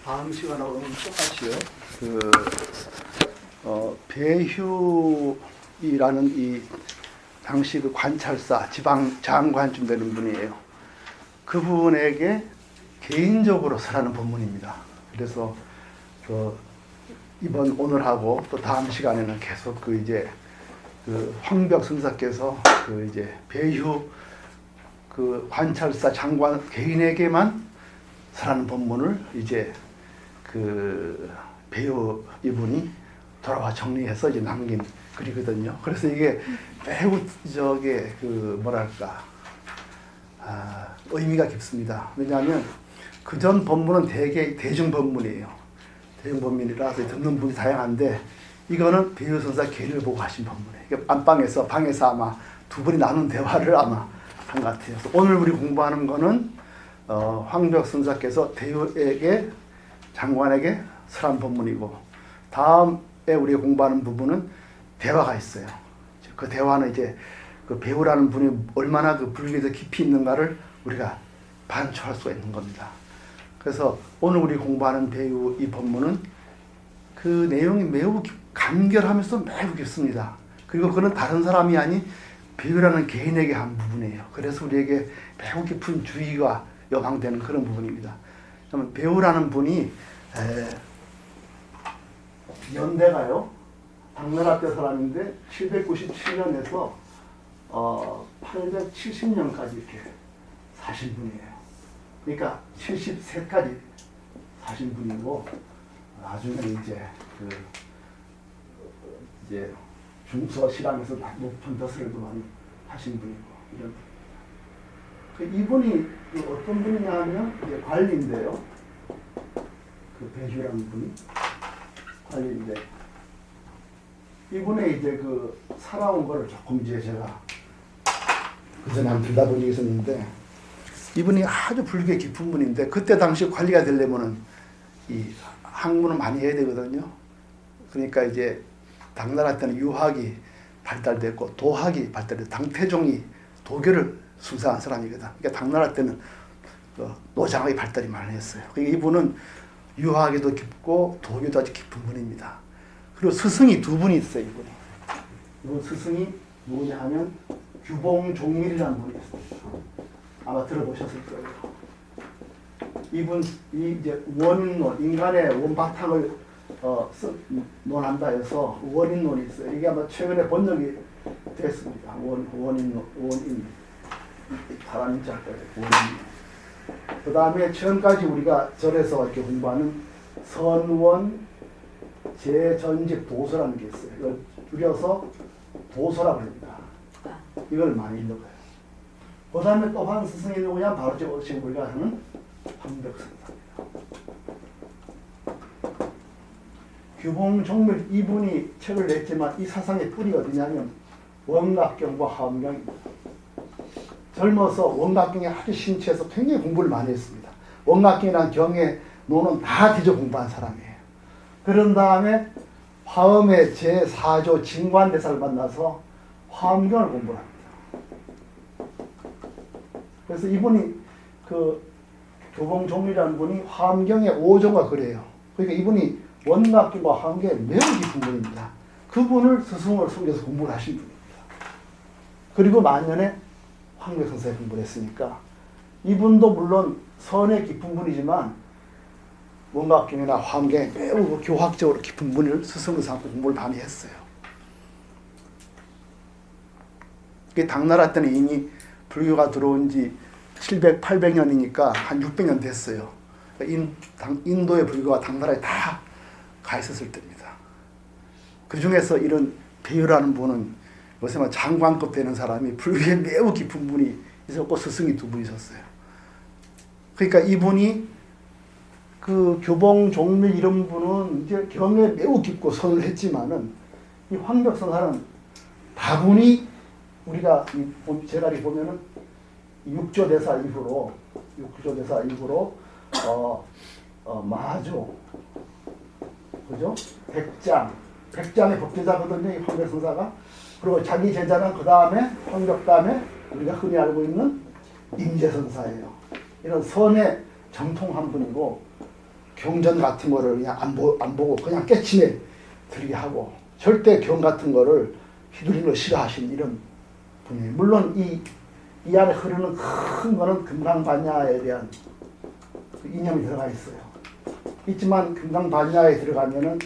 다음 시간하고 똑같이요. 배휴이라는 이 당시 그 관찰사, 지방 장관쯤 되는 분이에요. 그분에게 개인적으로 설하는 본문입니다. 그래서 이번 오늘하고 또 다음 시간에는 계속 황벽 선사께서 배휴 관찰사 장관 개인에게만 설하는 본문을 배우 이분이 돌아와 정리해서 남긴 글이거든요. 그래서 이게 매우 의미가 깊습니다. 왜냐하면 그전 본문은 대개 대중 본문이에요. 대중 본문이라서 듣는 분이 다양한데 이거는 배우 선사 개인을 보고 하신 본문이에요. 안방에서 방에서 아마 두 분이 나눈 대화를 아마 한 것 같아요. 오늘 우리 공부하는 거는 황벽 선사께서 배우에게 장관에게 설한 본문이고, 다음에 우리가 공부하는 부분은 대화가 있어요. 그 대화는 그 배우라는 분이 얼마나 그 불교에서 깊이 있는가를 우리가 반추할 수가 있는 겁니다. 그래서 오늘 우리 공부하는 배우 이 본문은 그 내용이 매우 간결하면서 매우 깊습니다. 그리고 그는 다른 사람이 아닌 배우라는 개인에게 한 부분이에요. 그래서 우리에게 매우 깊은 주의가 요망되는 그런 부분입니다. 배우라는 분이 연대가요, 당나라 때 사람인데 797년에서 870년까지 이렇게 사신 분이에요. 그러니까 73까지 사신 분이고, 나중에 중서 신앙에서 높은 벼슬도 많이 하신 분이고, 이런. 이분이 어떤 분이냐 하면 관리인데요. 배휴라는 분이 관리인데, 이분의 살아온 거를 조금 제가 그전에 한번 들다본 적이 있었는데, 이분이 아주 불교에 깊은 분인데, 그때 당시 관리가 되려면은 이 학문을 많이 해야 되거든요. 그러니까 당나라 때는 유학이 발달됐고 도학이 발달됐고, 당태종이 도교를 숭상한 사람이거든. 그러니까 당나라 때는 노장학이 발달이 많이 했어요. 그러니까 이분은 유학에도 깊고 도교도 아주 깊은 분입니다. 그리고 스승이 두 분이 있어요. 이분 스승이 누구냐 하면 규봉종밀이라는 분이 있어요. 아마 들어보셨을 거예요. 이분이 원인론, 인간의 원바탕을 논한다 해서 원인론이 있어요. 이게 아마 최근에 번역이 됐습니다. 원인. 사람인지 할까요? 원인. 그 다음에 지금까지 우리가 절에서 이렇게 공부하는 선원, 제전집, 도서라는 게 있어요. 이걸 줄여서 도서라고 합니다. 이걸 많이 읽어요. 그 다음에 또 한 스승이 누구냐? 바로 지금 우리가 하는 황벽선사입니다. 규봉종밀 이분이 책을 냈지만 이 사상의 뿌리가 어디냐면 원각경과 화엄경입니다. 젊어서 원각경에 아주 심취해서 굉장히 공부를 많이 했습니다. 원각경이란 경의 논은 다 뒤져 공부한 사람이에요. 그런 다음에 화엄의 제4조 진관대사를 만나서 화엄경을 공부를 합니다. 그래서 이분이 규봉종밀이라는 분이 화엄경의 5조가 그래요. 그러니까 이분이 원각경과 화엄경에 매우 깊은 분입니다. 그분을 스승으로 섬겨서 공부를 하신 분입니다. 그리고 만년에 황벽 선사에 공부를 했으니까 이분도 물론 선에 깊은 분이지만 원각경이나 화엄경에 매우 교학적으로 깊은 분을 스승으로 삼고 공부를 많이 했어요. 당나라 때는 이미 불교가 들어온 지 700, 800년이니까 한 600년 됐어요. 인도의 불교가 당나라에 다 가 있었을 때입니다. 그 중에서 이런 배휴라는 분은 요새 장관급 되는 사람이 불교에 매우 깊은 분이 있었고 스승이 두 분 있었어요. 그러니까 이분이 규봉종밀 이런 분은 경에 매우 깊고 선을 했지만은 이 황벽선사는 다분히 우리가 제가리 보면은 육조대사 이후로 마조, 그죠? 백장의 법제자거든요, 이 황벽선사가. 그리고 자기 제자는 그 다음에 황벽 다음에 우리가 흔히 알고 있는 임재선사예요. 이런 선의 정통한 분이고 경전 같은 거를 그냥 안 보고 그냥 깨침에 들게 하고 절대 경 같은 거를 휘두르는 걸 싫어하시는 이런 분이에요. 물론 이 안에 흐르는 큰 거는 금강반야에 대한 그 이념이 들어가 있어요. 있지만 금강반야에 들어가면은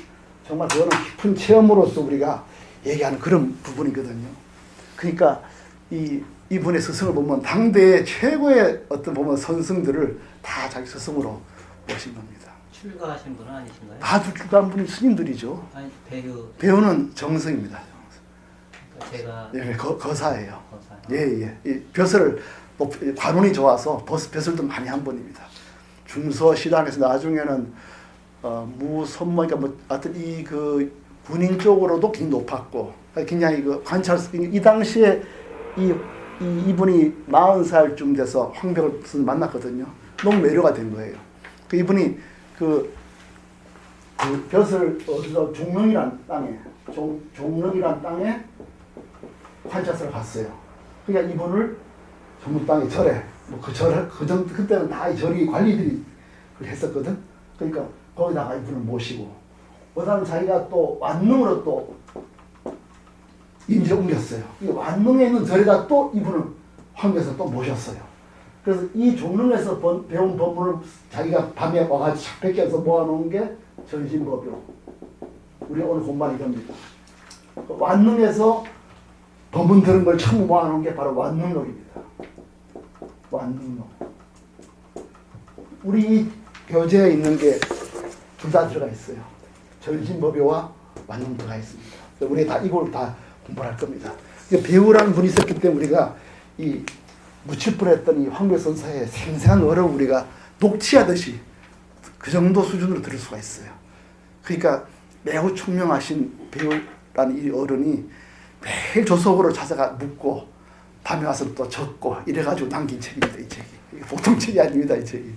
정말 그거는 깊은 체험으로서 우리가 얘기하는 그런 부분이거든요. 그러니까 이분의 스승을 보면 당대의 최고의 어떤 보면 선승들을 다 자기 스승으로 모신 겁니다. 출가하신 분은 아니신가요? 다 출가한 분이 스님들이죠. 아니 배우는 정승입니다. 그러니까 제가 예, 거사예요. 거사요. 예. 이 벼슬을 관운이 좋아서 벼슬도 많이 한 분입니다. 중서 시단에서 나중에는 무선모니까 뭐 하여튼 그 군인 쪽으로도 굉장히 높았고 굉장히 그 관찰 이 당시에 이분이 40살쯤 돼서 황벽을 만났거든요. 너무 매료가 된 거예요. 그 이분이 그 벼슬 어디서 종릉이란 땅에 종릉이란 땅에 관찰사를 갔어요. 그러니까 이분을 전부 땅에 절에 그때는 다 이 절이 관리들이 했었거든. 그러니까 거기다가 이분을 모시고 그다음 자기가 또 완능으로 또 임지를 옮겼어요. 이 완능에 있는 절에다 또 이분을 황교에서 또 모셨어요. 그래서 이 종릉에서 배운 법문을 자기가 밤에 와가지고 착 뺏겨서 모아놓은 게 전신법이요. 우리가 오늘 공부한 이겁니다. 완능에서 법문 들은 걸 처음 모아놓은 게 바로 완능록입니다. 완능록. 우리 이 교재에 있는 게 둘 다 들어가 있어요. 전신법요와 완능 들어가 있습니다. 우리 다 이걸 다 공부할 겁니다. 배우라는 분이 있었기 때문에 우리가 이 묻힐 뻔했던 이 황교선사의 생생한 어를 우리가 녹취하듯이 그 정도 수준으로 들을 수가 있어요. 그러니까 매우 총명하신 배우라는 이 어른이 매일 조석으로 찾아가 묻고 밤에 와서 또 적고 이래가지고 남긴 책입니다. 이 책이. 이게 보통 책이 아닙니다. 이 책이.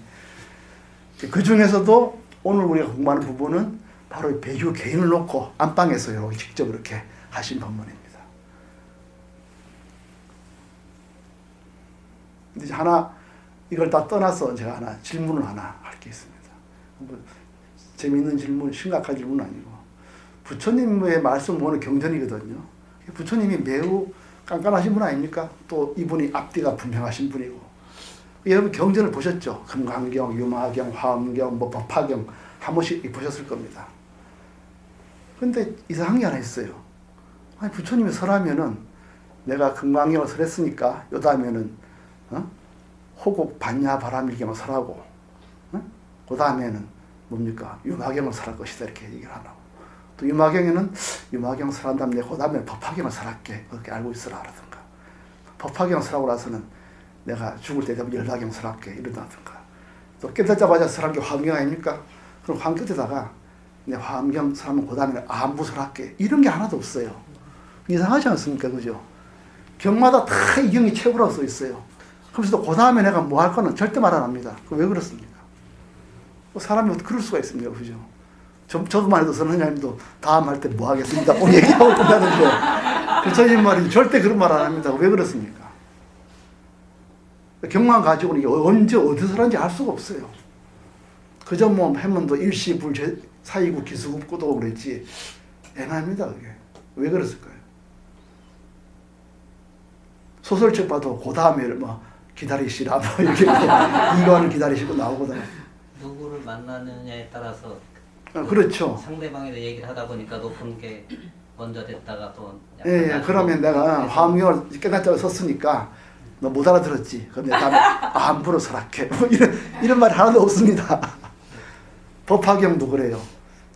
그 중에서도 오늘 우리가 공부하는 부분은 바로 배유 개인을 놓고 안방에서 이렇게 직접 이렇게 하신 법문입니다. 근데 하나 이걸 다 떠나서 제가 하나 질문을 하나 할 게 있습니다. 뭐 재미있는 질문, 심각한 질문은 아니고 부처님의 말씀 보는 경전이거든요. 부처님이 매우 깐깐하신 분 아닙니까? 또 이분이 앞뒤가 분명하신 분이고 여러분 경전을 보셨죠? 금강경, 유마경, 화엄경, 뭐 법화경 한 번씩 보셨을 겁니다. 근데 이상한 게 하나 있어요. 아니 부처님이 설하면은 내가 금강경을 설했으니까 요 다음에는 호국 반야 바람일경을 설하고 그 다음에는 뭡니까? 유마경을 설할 것이다 이렇게 얘기를 하라고. 또 유마경에는 유마경 설한 다음에 그 다음에 법화경을 설할게 그렇게 알고 있으라 하라든가. 법화경 설하고 나서는 내가 죽을 때 되면 열화경 설할게 이러다든가. 또 깨닫자마자 설한 게 화엄경 아닙니까? 그럼 화엄 끝에다가 내 화엄경 설하면 그 다음에 아한부 설할게 이런 게 하나도 없어요. 이상하지 않습니까? 그죠? 경마다 다 이 경이 최고라고 써 있어요. 그러면서 그 다음에 내가 뭐 할 거는 절대 말 안 합니다. 왜 그렇습니까? 사람이 어떻게 그럴 수가 있습니까? 그죠? 저도만 해도 선생님도 다음 할 때 뭐 하겠습니까? 꼭 얘기하고 끝나는데 부처님 말이 절대 그런 말 안 합니다. 왜 그렇습니까? 경만 가지고는 언제 어디서 하는지 알 수가 없어요. 그저 뭐 해문도 일시불 사이구 기수급구도 그랬지 애매합니다. 그게 왜 그랬을까요? 소설책 봐도 그 다음에 뭐 기다리시라 뭐 이렇게 이거는 기다리시고 나오거든요. 누구를 만나느냐에 따라서 그렇죠. 상대방에 대해 얘기를 하다 보니까 높은 게 먼저 됐다가 또 예, 그러면 내가 화엄경을 깨닫자고 썼으니까 너 못 알아들었지. 그럼 내가 다음에 함부로 설할게. 뭐 이런 말이 하나도 없습니다. 법화경도 그래요.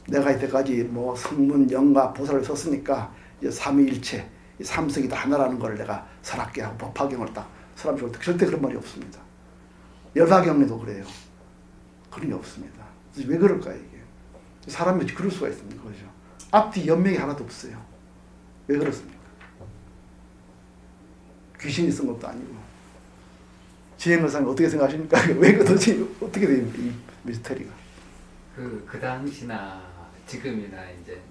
내가 이때까지 뭐 성문, 영가, 보살을 썼으니까 이제 삼위일체, 이 삼성이 다 하나라는 걸 내가 설할게 하고 법화경을 딱 설하면 절대 그런 말이 없습니다. 열화경에도 그래요. 그런 게 없습니다. 왜 그럴까요 이게? 사람이 그럴 수가 있습니까? 그죠? 앞뒤 연맥이 하나도 없어요. 왜 그렇습니까? 귀신이 쓴 것도 아니고. 지행의사님 어떻게 생각하십니까? 왜 도대체 어떻게 돼요 이 미스터리가? 그 당시나 지금이나 이제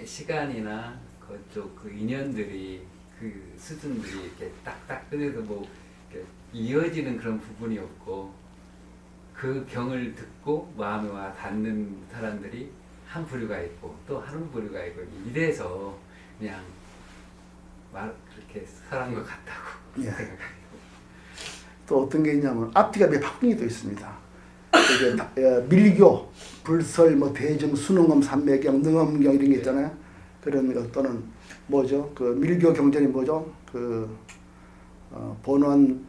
시간이나 그쪽 그 인연들이 그 수준들이 이렇게 딱딱 끊어서 뭐 이렇게 이어지는 그런 부분이 없고 그 경을 듣고 마음에 와 닿는 사람들이 한 부류가 있고 또 한 부류가 있고 이래서 그냥 그렇게 사랑인 것 같다고 예. 생각합니다. 또 어떤 게 있냐면 앞뒤가 몇 바꾼 게 또 있습니다. 이게 밀교, 불설, 뭐 대정, 순응엄, 삼매경, 능엄경 이런 게 있잖아요. 그런 것 또는 뭐죠? 그 밀교 경전이 뭐죠? 그 본원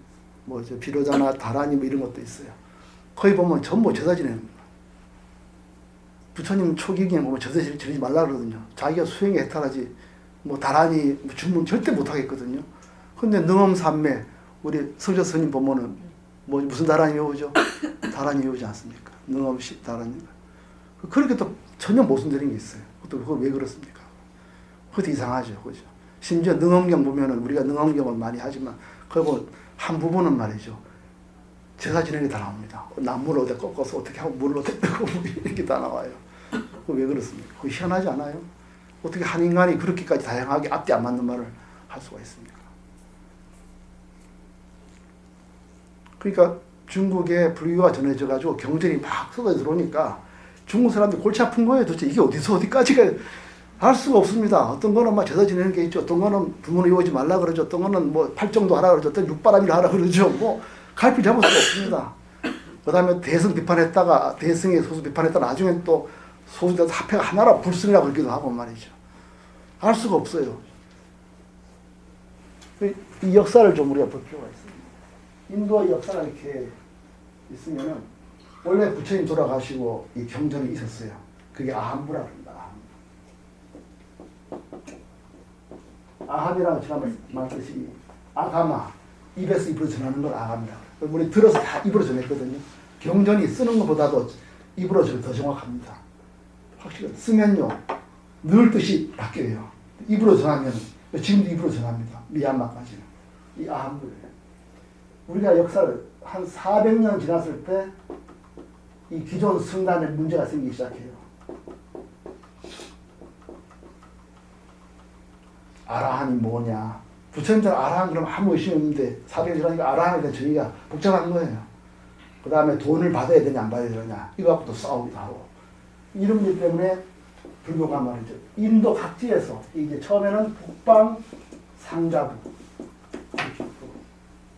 뭐죠? 비로자나 다라니 뭐 이런 것도 있어요. 거기 보면 전부 제사 지내는 부처님 초기경에 보면 제사 지내지 말라 그러거든요. 자기가 수행에 해탈하지 뭐 다라니 뭐 주문 절대 못 하겠거든요. 근데 능엄 삼매 우리 성조 스님 보면은 뭐 무슨 다란이 외우죠? 다란이 외우지 않습니까? 능엄시 다란이. 그렇게 또 전혀 모순되는 게 있어요. 또 그걸 왜 그렇습니까? 그것도 이상하죠, 그죠? 심지어 능엄경 보면은 우리가 능엄경은 많이 하지만 그거 한 부분은 말이죠. 제사 지내는 게 다 나옵니다. 나무를 어디 꺾어서 어떻게 하고 물을 어떻게 뜨고 이렇게 다 나와요. 그거 왜 그렇습니까? 그거 희한하지 않아요? 어떻게 한 인간이 그렇게까지 다양하게 앞뒤 안 맞는 말을 할 수가 있습니까? 그러니까 중국에 불교가 전해져 가지고 경전이 막 쏟아져 들어오니까 중국 사람들 골치 아픈 거예요. 도대체 이게 어디서 어디까지가 알 수가 없습니다. 어떤 거는 막 제사 지내는 게 있죠. 어떤 거는 부모는 이러지 말라 그러죠. 어떤 거는 뭐 팔정도 하라 그러죠. 어떤 육바람이라 하라 그러죠. 뭐 갈피 잡을 수가 없습니다. 그 다음에 대승 비판했다가 대승의 소수 비판했다가 나중에 또 소수가 합해가 하나라 불승이라고 그러기도 하고 말이죠. 알 수가 없어요. 이 역사를 좀 우리가 볼 필요가 있습니다. 인도의 역사가 이렇게 있으면은 원래 부처님 돌아가시고 이 경전이 있었어요. 그게 아함부라 그럽니다. 아함이라고 제가 말했듯이 아가마 입에서 입으로 전하는 걸 아함이라고 그래요. 우리 들어서 다 입으로 전했거든요. 경전이 쓰는 것보다도 입으로 전이 더 정확합니다. 확실히 쓰면요 늘 뜻이 바뀌어요. 입으로 전하면 지금도 입으로 전합니다. 미얀마까지는 이 아함부예요. 우리가 역사를 한 400년 지났을 때 이 기존 승단에 문제가 생기기 시작해요. 아라한이 뭐냐? 부처님들 아라한 그러면 아무 의심이 없는데 400년 지나니까 아라한에 대한 정의가 복잡한 거예요. 그 다음에 돈을 받아야 되냐 안 받아야 되냐 이거 갖고 또 싸우기도 하고 이런 일 때문에 불교가 말이죠. 인도 각지에서 이제 처음에는 북방 상자부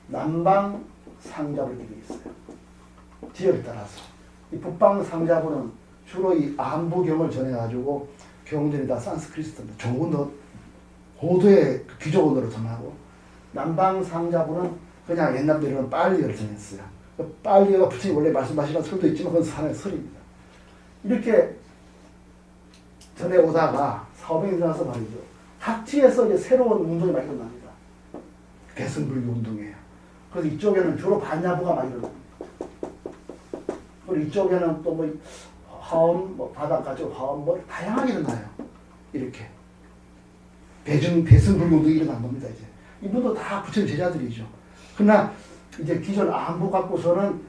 남방 상자부 이게 있어요. 지역에 따라서 이 북방 상자부는 주로 이 아함부경을 전해가지고 경전이 다 산스크리트인데 좋은 고도의 귀족 언어로 전하고 남방 상자부는 그냥 옛날대로는 빨리어를 전했어요. 빨리어가 부처님 원래 말씀하시는 설도 있지만 그건 하나의 설입니다. 이렇게 전해오다가 400년 지나서 말이죠. 각지에서 이제 새로운 운동이 많이 일어납니다. 대승불교 운동이에요. 그래서 이쪽에는 주로 반야부가 많이 일어납니다. 그리고 이쪽에는 또 뭐 화엄, 뭐 바닷가죠, 화엄, 뭐 다양하게 일어나요. 이렇게 대승불교 운동이 일어난 겁니다. 이제 이분도 다 부처님 제자들이죠. 그러나 이제 기존 아함부 갖고서는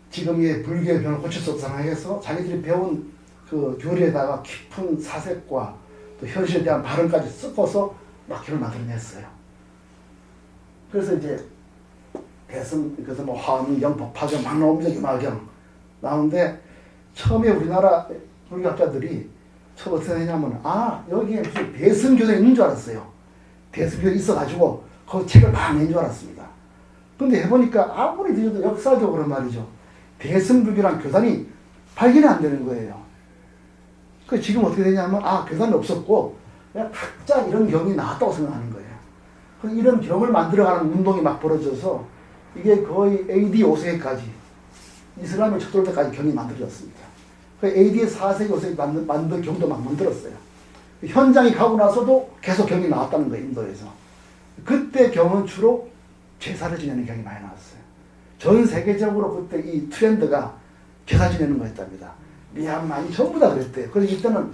지금의 불교의 변을 고칠 수 없다 생각해서 자기들이 배운 그 교리에다가 깊은 사색과 또 현실에 대한 발언까지 섞어서 막혀를 만들어냈어요. 그래서 이제 그래서 뭐 화엄, 영법, 파경, 막 나옵니다. 유마경 나오는데 처음에 우리나라 불교학자들이 처음 어떻게 했냐면 여기에 무슨 대승교도 있는 줄 알았어요. 대승교도 있어가지고 그 책을 막 낸 줄 알았습니다. 근데 해보니까 아무리 들어도 역사적으로 말이죠. 대승불교란 교단이 발견이 안 되는 거예요. 그 지금 어떻게 되냐면 교단이 없었고 그냥 각자 이런 경이 나왔다고 생각하는 거예요. 이런 경을 만들어가는 운동이 막 벌어져서 이게 거의 AD 5세기까지 이슬람이 쳤돌 때까지 경이 만들어졌습니다. AD 4세기 5세기 만든 경도 막 만들었어요. 현장이 가고 나서도 계속 경이 나왔다는 거예요. 인도에서. 그때 경은 주로 제사를 지내는 경이 많이 나왔어요. 전 세계적으로 그때 이 트렌드가 제사 지내는 거였답니다. 미얀마이 전부 다 그랬대요. 그래서 이때는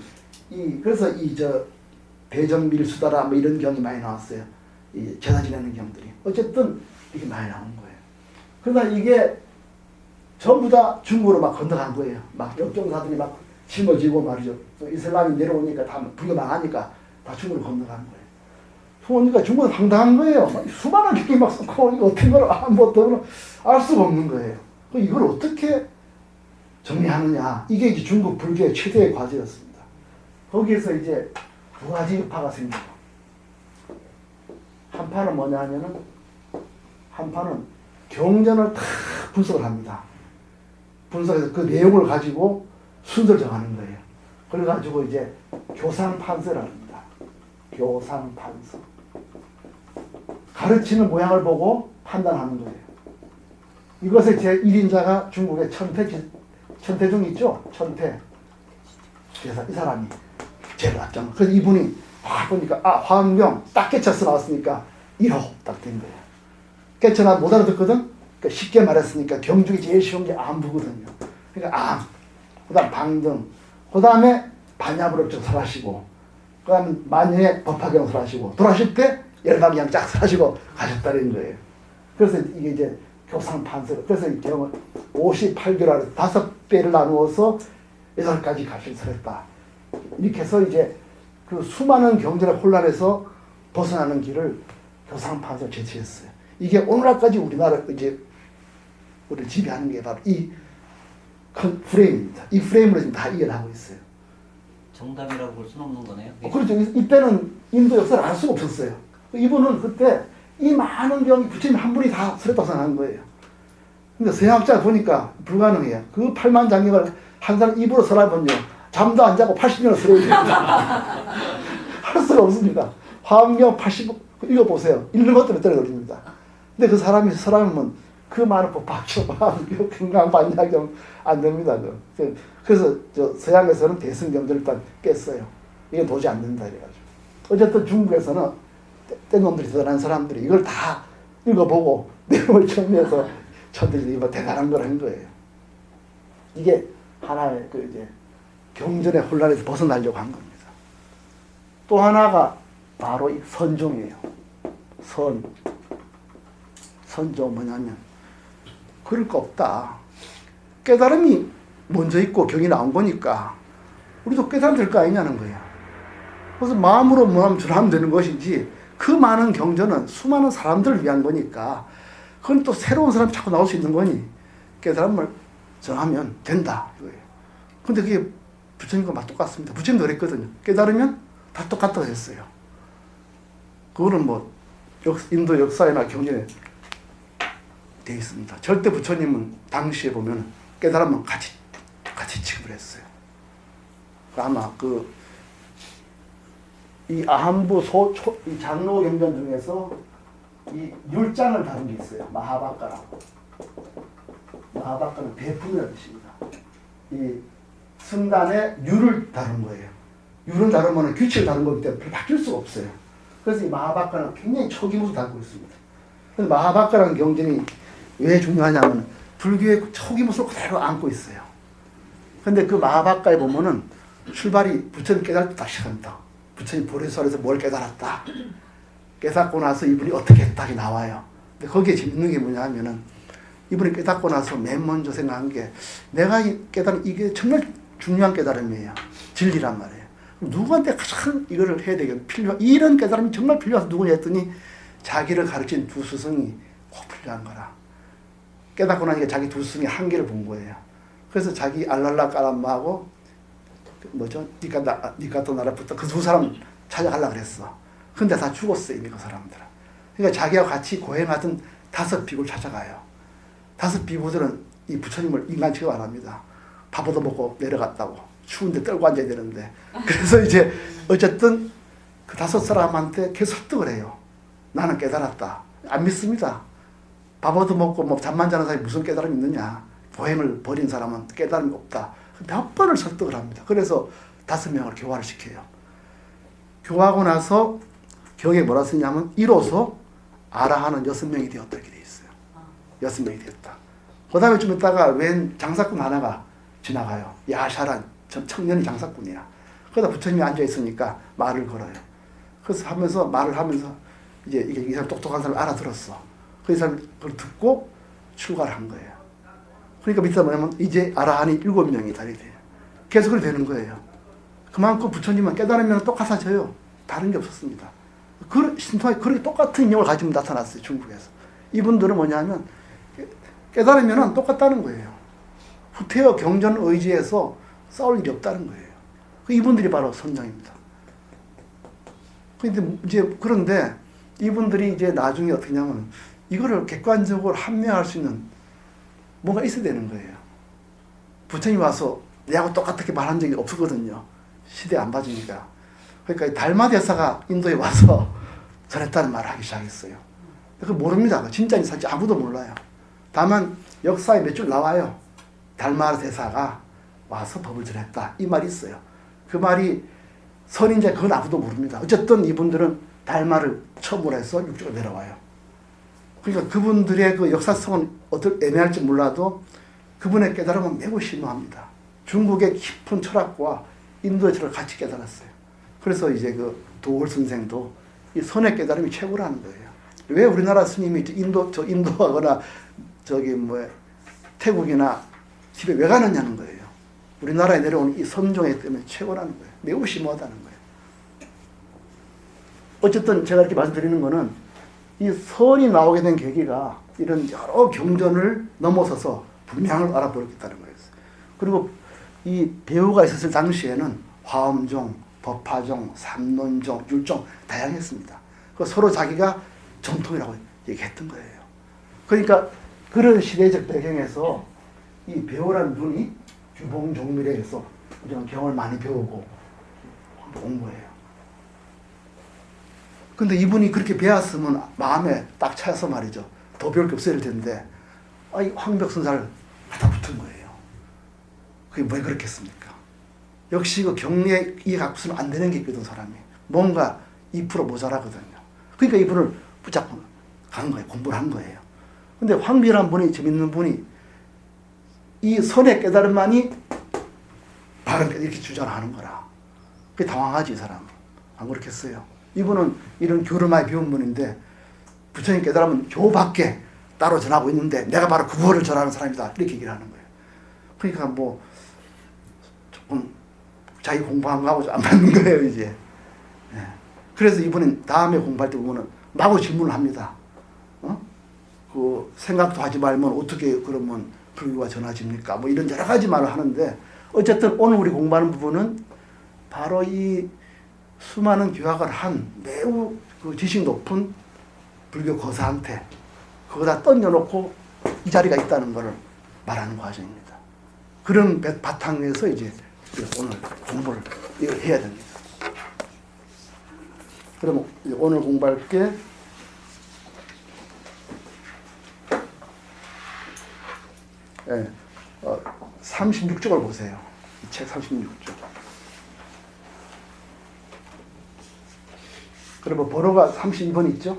그래서 대전밀수다라 뭐 이런 경이 많이 나왔어요. 이 제사 지내는 경들이. 어쨌든 이게 많이 나온 거예요. 그러나 이게 전부 다 중국으로 막 건너간 거예요. 막 역경사들이 막 짊어지고 말이죠. 또 이슬람이 내려오니까 다 불교 망하니까 다 중국으로 건너간 거예요. 그러니까 중국은 황당한 거예요. 수많은 경이 막 써고 어떤 걸 알 수가 없는 거예요. 이걸 어떻게 정리하느냐. 이게 이제 중국 불교의 최대의 과제였습니다. 거기에서 이제 두 가지 파가 생기고, 한 파는 뭐냐 하면은, 한 파는 경전을 다 분석을 합니다. 분석해서 그 내용을 가지고 순서를 정하는 거예요. 그래가지고 이제 교상판서를 합니다. 교상판서. 가르치는 모양을 보고 판단하는 거예요. 이것의 제1인자가 중국의 천태중 있죠? 천태. 그래서 이 사람이 제일 낫잖아. 그래서 이분이 보니까 화엄경 딱 깨쳐서 나왔으니까 1호 딱 된 거예요. 깨쳐나 못 알아듣거든? 그러니까 쉽게 말했으니까 경중이 제일 쉬운 게 암부거든요. 그러니까 암, 그 다음 방등, 그 다음에 반야부를 좀 설하시고, 그 다음에 만년에 법화경 설하시고, 돌아가실 때 열방경 쫙 설하시고 가셨다는 거예요. 그래서 이게 이제 교상판서, 그래서 이 경을 58개로 5배를 나누어서 8가지 값을 설했다. 이렇게 해서 이제 그 수많은 경전의 혼란에서 벗어나는 길을 교상판서를 제시했어요. 이게 오늘날까지 우리나라 이제 우리를 지배하는 게 바로 이 큰 프레임입니다. 이 프레임으로 지금 다 이해하고 있어요. 정답이라고 볼 수는 없는 거네요. 그렇죠. 이때는 인도 역사를 알 수가 없었어요. 이분은 그때 이 많은 경이 부처님 한 분이 다 설했다고 생각한 거예요. 근데 서양학자 보니까 불가능해요. 그 8만 장경을 한 사람 입으로 설하면요, 잠도 안 자고 80년을 설해야 됩니다. 할 수가 없습니다. 화엄경 80, 읽어보세요. 읽는 것들은 떨어집니다. 근데 그 사람이 설하면 그 많은 법학경, 화엄경, 금강반야경 안 됩니다. 그래서 서양에서는 대승경전을 일단 깼어요. 이게 도저히 안 된다 이래가지고. 어쨌든 중국에서는 뗀놈들이 대단한 사람들이 이걸 다 읽어보고 내용을 정리해서 천대들이 이거 대단한 걸 한 거예요. 이게 하나의 그 이제 경전의 혼란에서 벗어나려고 한 겁니다. 또 하나가 바로 이 선종이에요. 선종 뭐냐면, 그럴 거 없다. 깨달음이 먼저 있고 경이 나온 거니까 우리도 깨달으면 될 거 아니냐는 거예요. 그래서 마음으로 뭐하면 전하면 되는 것이지, 그 많은 경전은 수많은 사람들을 위한 거니까 그건 또 새로운 사람이 자꾸 나올 수 있는 거니 깨달음을 정하면 된다 이거예요. 근데 그게 부처님과 막 똑같습니다. 부처님도 그랬거든요. 깨달으면 다 똑같다고 했어요. 그거는 뭐 인도 역사에나 경전에 되어 있습니다. 절대 부처님은 당시에 보면 깨달으면 같이 취급을 했어요. 아마 이 아함부 이 장로 경전 중에서 이 율장을 다룬 게 있어요. 마하바카라고. 마하바카는 배품이라는 뜻입니다. 이 승단의 율을 다룬 거예요. 율을 다루면 규칙을 다룬 거기 때문에 바뀔 수가 없어요. 그래서 이 마하바카는 굉장히 초기부터 다루고 있습니다. 그래서 마하바카라는 경전이 왜 중요하냐면 불교의 초기모습을 그대로 안고 있어요. 근데 그 마하바카에 보면은 출발이 부처님 깨달을 때 딱 시작합니다. 부처님 보리설에서 뭘 깨달았다. 깨닫고 나서 이분이 어떻게 했다 게 나와요. 근데 거기에 재밌는 게 뭐냐 하면은 이분이 깨닫고 나서 맨 먼저 생각한 게, 내가 깨달은 이게 정말 중요한 깨달음이에요. 진리란 말이에요. 누구한테 가장 이거를 해야 되겠다. 이런 깨달음이 정말 필요해서 누구냐 했더니 자기를 가르친 두 스승이 꼭 필요한 거라. 깨닫고 나니까 자기 두 스승이 한계를 본 거예요. 그래서 자기 알랄라 까람마하고 뭐죠? 니카토 나라부터 그 두 사람 찾아가려고 그랬어. 근데 다 죽었어요, 이미 그 사람들은. 그러니까 자기와 같이 고행하던 5 비구를 찾아가요. 5 비구들은 이 부처님을 인간 취급 안 합니다. 밥 얻어먹고 내려갔다고. 추운데 떨고 앉아야 되는데. 그래서 이제 어쨌든 그 5 사람한테 계속 설득을 해요. 나는 깨달았다. 안 믿습니다. 밥 얻어먹고 뭐 잠만 자는 사람이 무슨 깨달음이 있느냐. 보행을 버린 사람은 깨달음이 없다. 몇 번을 설득을 합니다. 그래서 5명을 교화를 시켜요. 교화하고 나서 경에 뭐라 쓰냐면 이로써 아라하는 6명이 되었다 이렇게 돼 있어요. 6명이 되었다. 그 다음에 좀 있다가 웬 장사꾼 하나가 지나가요. 야샤란 청년 장사꾼이야. 그러다 부처님이 앉아 있으니까 말을 걸어요. 그래서 말을 하면서 이제 이 사람 똑똑한 사람을 알아들었어. 그 사람이 그걸 듣고 출가를 한 거예요. 그러니까 밑에 뭐냐면 이제 아라한이 7명이 달이 돼요. 계속 그렇게 되는 거예요. 그만큼 부처님은 깨달으면 똑같아져요. 다른 게 없었습니다. 신통하게 그렇게 똑같은 인형을 가지고 나타났어요. 중국에서. 이분들은 뭐냐면 깨달으면 똑같다는 거예요. 후퇴어 경전 의지에서 싸울 일이 없다는 거예요. 이분들이 바로 선장입니다. 그런데 이분들이 이제 나중에 어떻게 하냐면 이거를 객관적으로 합리화할 수 있는 뭔가 있어야 되는 거예요. 부처님이 와서 내하고 똑같게 말한 적이 없었거든요. 시대 안 봐주니까. 그러니까 달마 대사가 인도에 와서 전했다는 말을 하기 시작했어요. 그거 모릅니다. 진짜인지 사실 아무도 몰라요. 다만 역사에 몇 줄 나와요. 달마 대사가 와서 법을 전했다. 이 말이 있어요. 그 말이 선인지 그건 아무도 모릅니다. 어쨌든 이분들은 달마를 처음으로 해서 육조로 내려와요. 그러니까 그분들의 그 역사성은 어떻게 애매할지 몰라도 그분의 깨달음은 매우 심오합니다. 중국의 깊은 철학과 인도의 철학을 같이 깨달았어요. 그래서 이제 그 도월 선생도 이 선의 깨달음이 최고라는 거예요. 왜 우리나라 스님이 인도하거나 태국이나 티베트 왜 가느냐는 거예요. 우리나라에 내려오는 이 선종에 때문에 최고라는 거예요. 매우 심오하다는 거예요. 어쨌든 제가 이렇게 말씀드리는 거는 이 선이 나오게 된 계기가 이런 여러 경전을 넘어서서 분명을 알아보겠다는 거예요. 그리고 이 배우가 있었을 당시에는 화엄종, 법화종, 삼론종, 율종 다양했습니다. 그 서로 자기가 정통이라고 얘기했던 거예요. 그러니까 그런 시대적 배경에서 이 배우라는 분이 규봉종밀에서 경을 많이 배우고 공부해요. 근데 이분이 그렇게 배웠으면 마음에 딱 차서 말이죠. 더 배울 게 없어야 될 텐데 이 황벽선사를 갖다 붙은 거예요. 그게 왜 그렇겠습니까? 역시 그 경리에 이해 갖고서는 안 되는 게 있거든, 사람이. 뭔가 2% 모자라거든요. 그러니까 이분을 붙잡고 간 거예요. 공부를 한 거예요. 근데 황비라는 분이, 재밌는 분이 이 선의 깨달음만이 바른 깨달음 이렇게 주장하는 거라. 그게 당황하지, 이 사람은. 안 그렇겠어요? 이분은 이런 교를 많이 배운 분인데 부처님 깨달으면 교밖에 따로 전하고 있는데 내가 바로 그거를 전하는 사람이다. 이렇게 얘기를 하는 거예요. 그러니까 뭐 조금 자기 공부한 거하고 안 맞는 거예요, 이제. 예. 그래서 이분은 다음에 공부할 때 보면은 마구 질문을 합니다. 그 생각도 하지 말면 어떻게 그러면 불교가 전해집니까? 뭐 이런 여러 가지 말을 하는데 어쨌든 오늘 우리 공부하는 부분은 바로 이 수많은 교학을 한 매우 그 지식 높은 불교 거사한테 그거다 던져놓고 이 자리가 있다는 것을 말하는 과정입니다. 그런 바탕에서 이제 오늘 공부를 해야 됩니다. 그럼 오늘 공부할 게 36쪽을 보세요. 이 책 36쪽. 그리고 번호가 32번 있죠?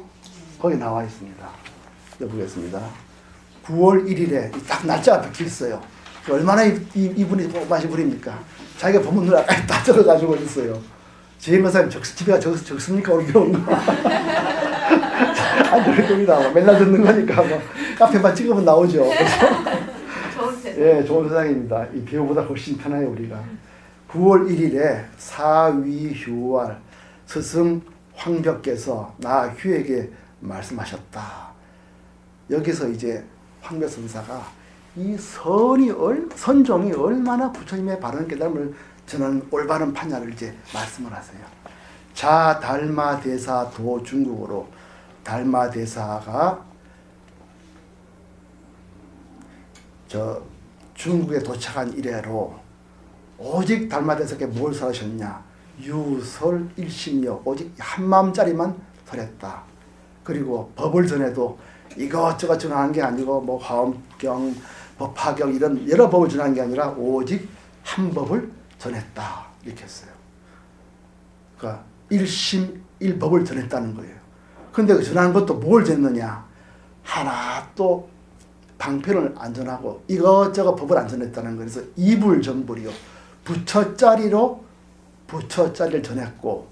거기 나와 있습니다. 여보겠습니다. 9월 1일에 딱 날짜가 박혀 있어요. 얼마나 이분이 맛이 부립니까? 자기가 본문을 아까 다 적어가지고 있어요. 지행거사님 집에가 적습니까? 오늘 배운 거. 안 그럴 겁니다. 맨날 듣는 거니까 뭐 카페만 찍으면 나오죠. 예, 좋은 세상입니다. 이 배우보다 훨씬 편해요, 우리가. 9월 1일에 사위휴활 스승 황벽께서 나 휴에게 말씀하셨다. 여기서 이제 황벽선사가 이 선종이 얼마나 부처님의 바른 깨달음을 전하는 올바른 판야를 이제 말씀을 하세요. 자 달마대사 도 중국어로 달마대사가 중국에 도착한 이래로 오직 달마대사께 뭘 설하셨냐? 유설 일심력 오직 한마음짜리만 설했다. 그리고 법을 전해도 이것저것 전하는 게 아니고 뭐 화엄경, 법화경 이런 여러 법을 전하는 게 아니라 오직 한 법을 전했다. 이렇게 했어요. 그러니까 일심 일법을 전했다는 거예요. 그런데 그 전하는 것도 뭘 전했느냐? 하나 또 방편을 안 전하고 이것저것 법을 안 전했다는 거예요. 그래서 이불전불이요. 부처짜리로 부처짜리를 전했고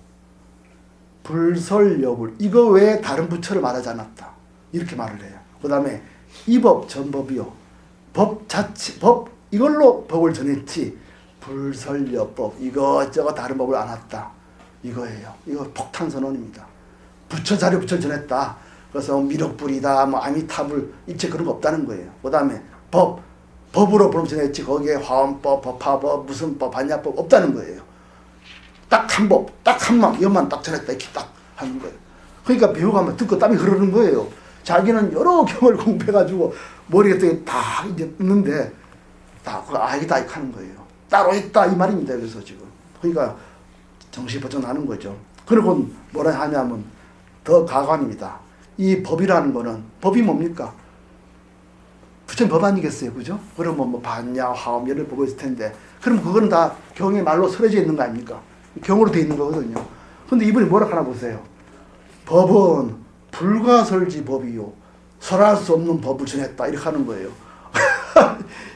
불설여불 이거 외에 다른 부처를 말하지 않았다. 이렇게 말을 해요. 그 다음에 이법 전법이요. 법 자체 법 이걸로 법을 전했지 불설여법 이것저것 다른 법을 안 했다. 이거예요. 이거 폭탄선언입니다. 부처짜리 부처를 전했다. 그래서 미륵불이다, 뭐 아미타불, 일체 그런 거 없다는 거예요. 그 다음에 법으로 보름 전했지 거기에 화엄법, 법화법, 무슨 법, 반야법 없다는 거예요. 딱 한 법, 딱 한 맘, 이것만 딱 전했다 이렇게 딱 하는 거예요. 그러니까 배우가 막 듣고 땀이 흐르는 거예요. 자기는 여러 경을 공부해가지고 머리에 다 이제 있는데 다 이게 다 하는 거예요. 따로 있다 이 말입니다. 그래서 지금 그러니까 정신이 번쩍 나는 거죠. 그리고 뭐라 하냐면 더 가관입니다. 이 법이라는 거는 법이 뭡니까? 부처님 법 아니겠어요, 그죠? 그러면 뭐 반야, 화엄 여러 법이 있을 텐데, 그럼 그거는 다 경의 말로 설해져 있는 거 아닙니까? 경으로 돼 있는 거거든요. 근데 이분이 뭐라 하나 보세요. 법은 불가설지 법이요, 설할 수 없는 법을 전했다 이렇게 하는 거예요.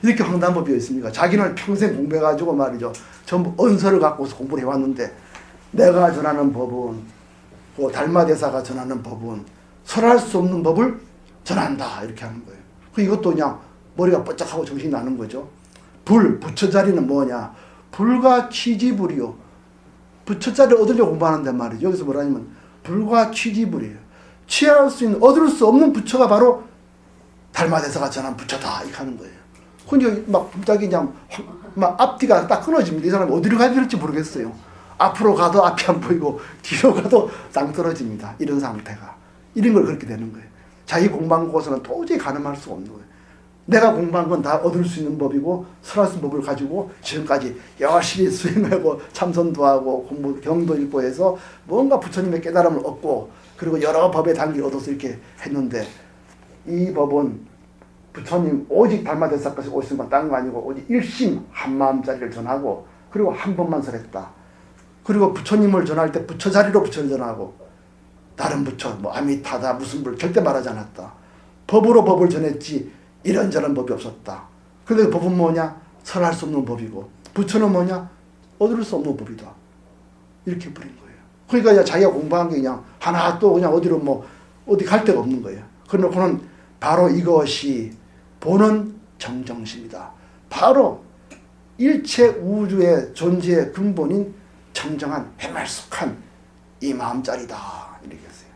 이렇게 황당한 법이 있습니까? 자기는 평생 공부해가지고 말이죠. 전부 언서를 갖고서 공부를 해왔는데 내가 전하는 법은 그 달마대사가 전하는 법은 설할 수 없는 법을 전한다 이렇게 하는 거예요. 이것도 그냥 머리가 뻗쩍하고 정신이 나는 거죠. 부처 자리는 뭐냐? 불과 취지불이요. 부처 자리를 얻으려고 공부하는데 말이죠. 여기서 뭐라냐면 불과 취지불이에요. 취할 수 있는, 얻을 수 없는 부처가 바로 달마대사가 전한 부처다 이렇게 하는 거예요. 근데 막 갑자기 그냥 막 앞뒤가 딱 끊어집니다. 이 사람이 어디로 가야 될지 모르겠어요. 앞으로 가도 앞이 안 보이고 뒤로 가도 땅 떨어집니다. 이런 상태가. 이런 걸 그렇게 되는 거예요. 자기 공부한 곳에는 도저히 가늠할 수가 없는 거예요. 내가 공부한 건 다 얻을 수 있는 법이고 설할 수 있는 법을 가지고 지금까지 열심히 수행하고 참선도 하고 공부 경도 읽고 해서 뭔가 부처님의 깨달음을 얻고 그리고 여러 법의 단계를 얻어서 이렇게 했는데 이 법은 부처님 오직 달마대사까지 오신 건 딴 거 아니고 오직 일심 한마음짜리를 전하고 그리고 한 번만 설했다. 그리고 부처님을 전할 때 부처 자리로 부처를 전하고 다른 부처 뭐 아미타다 무슨 불 절대 말하지 않았다. 법으로 법을 전했지 이런저런 법이 없었다. 그런데 법은 뭐냐? 설할 수 없는 법이고 부처는 뭐냐? 얻을 수 없는 법이다. 이렇게 버린 거예요. 그러니까 자기가 공부한 게 그냥 하나 또 그냥 어디로 뭐 어디 갈 데가 없는 거예요. 그러고는 바로 이것이 보는 정정심이다. 바로 일체 우주의 존재의 근본인 정정한 해말숙한 이 마음짜리다. 이렇게 했어요.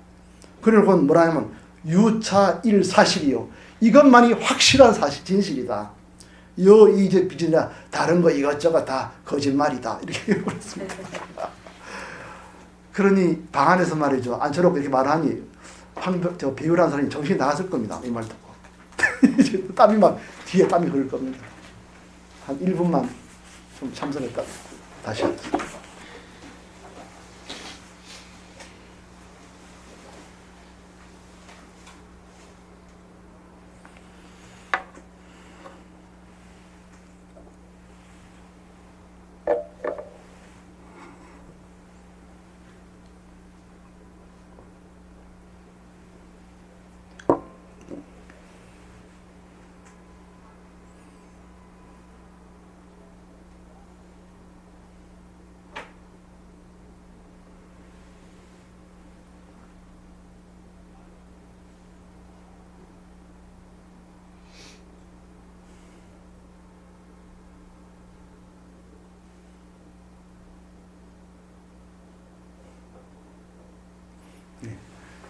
그리고 뭐라냐면 유차 일사실이요. 이것만이 확실한 사실, 진실이다. 이제 비진이나 다른 거 이것저것 다 거짓말이다. 이렇게 그랬습니다. 그러니 방 안에서 말이죠. 안처럼 이렇게 말하니 저 배우라는 사람이 정신이 나갔을 겁니다. 이 말 듣고. 땀이 막 뒤에 땀이 흐를 겁니다. 한 1분만 좀 참선했다. 다시 하겠습니다.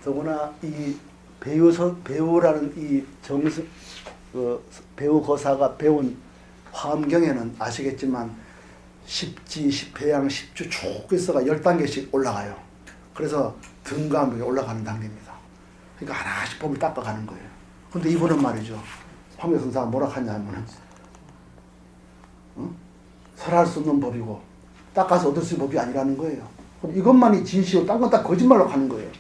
더구나 이 배우라는 이 정수 배우 거사가 배운 화엄경에는 아시겠지만 10지, 10회양, 10주 쭉 있어가 10단계씩 올라가요. 그래서 등감에 올라가는 단계입니다. 그러니까 하나씩 법을 닦아가는 거예요. 근데 이분은 말이죠. 황묘선사가 뭐라 하냐면 설할 수 없는 법이고 닦아서 얻을 수 있는 법이 아니라는 거예요. 이것만이 진실이고 딴 건 다 거짓말로 하는 거예요.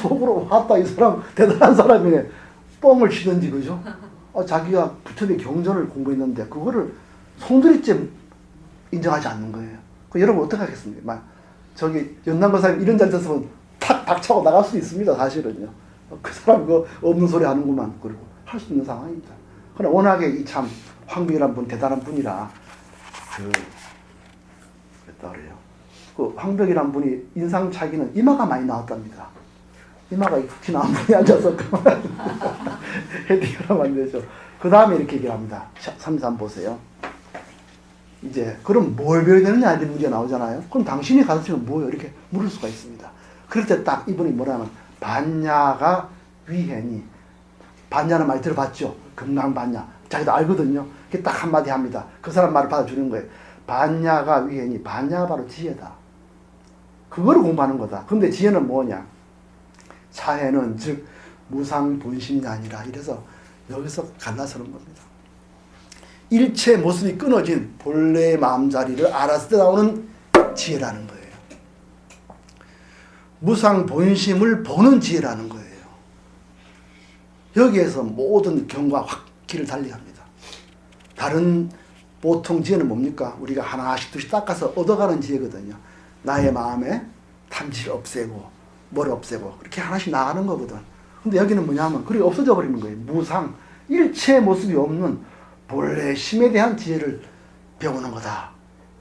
속으로 왔다 이 사람 대단한 사람이네. 뻥을 치든지 그죠? 자기가 부처님의 경전을 공부했는데 그거를 송두리째 인정하지 않는 거예요. 여러분 어떻게 하겠습니까? 저기 연남거사님 이런 자리 졌으면 탁 박차고 나갈 수도 있습니다. 사실은요. 그 사람 그거 없는 소리 하는구만. 그리고 할 수 있는 상황입니다. 그러나 워낙에 이 참 황비라는 분 대단한 분이라 그랬다 그래요. 그 황벽이란 분이 인상차기는 이마가 많이 나왔답니다. 이마가 이렇게 나온 분이 앉아서 헤딩을 하면 안 되죠. 그 다음에 이렇게 얘기를 합니다. 33 보세요. 이제 그럼 뭘 배워야 되느냐 이런 문제가 나오잖아요. 그럼 당신이 가르치면 뭐예요? 이렇게 물을 수가 있습니다. 그럴 때 딱 이분이 뭐라면 반야가 위해니. 반야는 많이 들어봤죠? 금강반야. 자기도 알거든요. 그게 딱 한마디 합니다. 그 사람 말을 받아주는 거예요. 반야가 위해니. 반야가 바로 지혜다. 그거를 공부하는 거다. 근데 지혜는 뭐냐? 사해는 즉 무상본심이 아니라 이래서 여기서 갈라서는 겁니다. 일체 모습이 끊어진 본래의 마음자리를 알았을 때 나오는 지혜라는 거예요. 무상본심을 보는 지혜라는 거예요. 여기에서 모든 경과 확 길을 달리합니다. 다른 보통 지혜는 뭡니까? 우리가 하나씩 둘씩 닦아서 얻어가는 지혜거든요. 나의 마음에 탐지를 없애고 뭘 없애고 그렇게 하나씩 나가는 거거든. 근데 여기는 뭐냐면 그게 없어져 버리는 거예요. 무상, 일체의 모습이 없는 본래 심에 대한 지혜를 배우는 거다.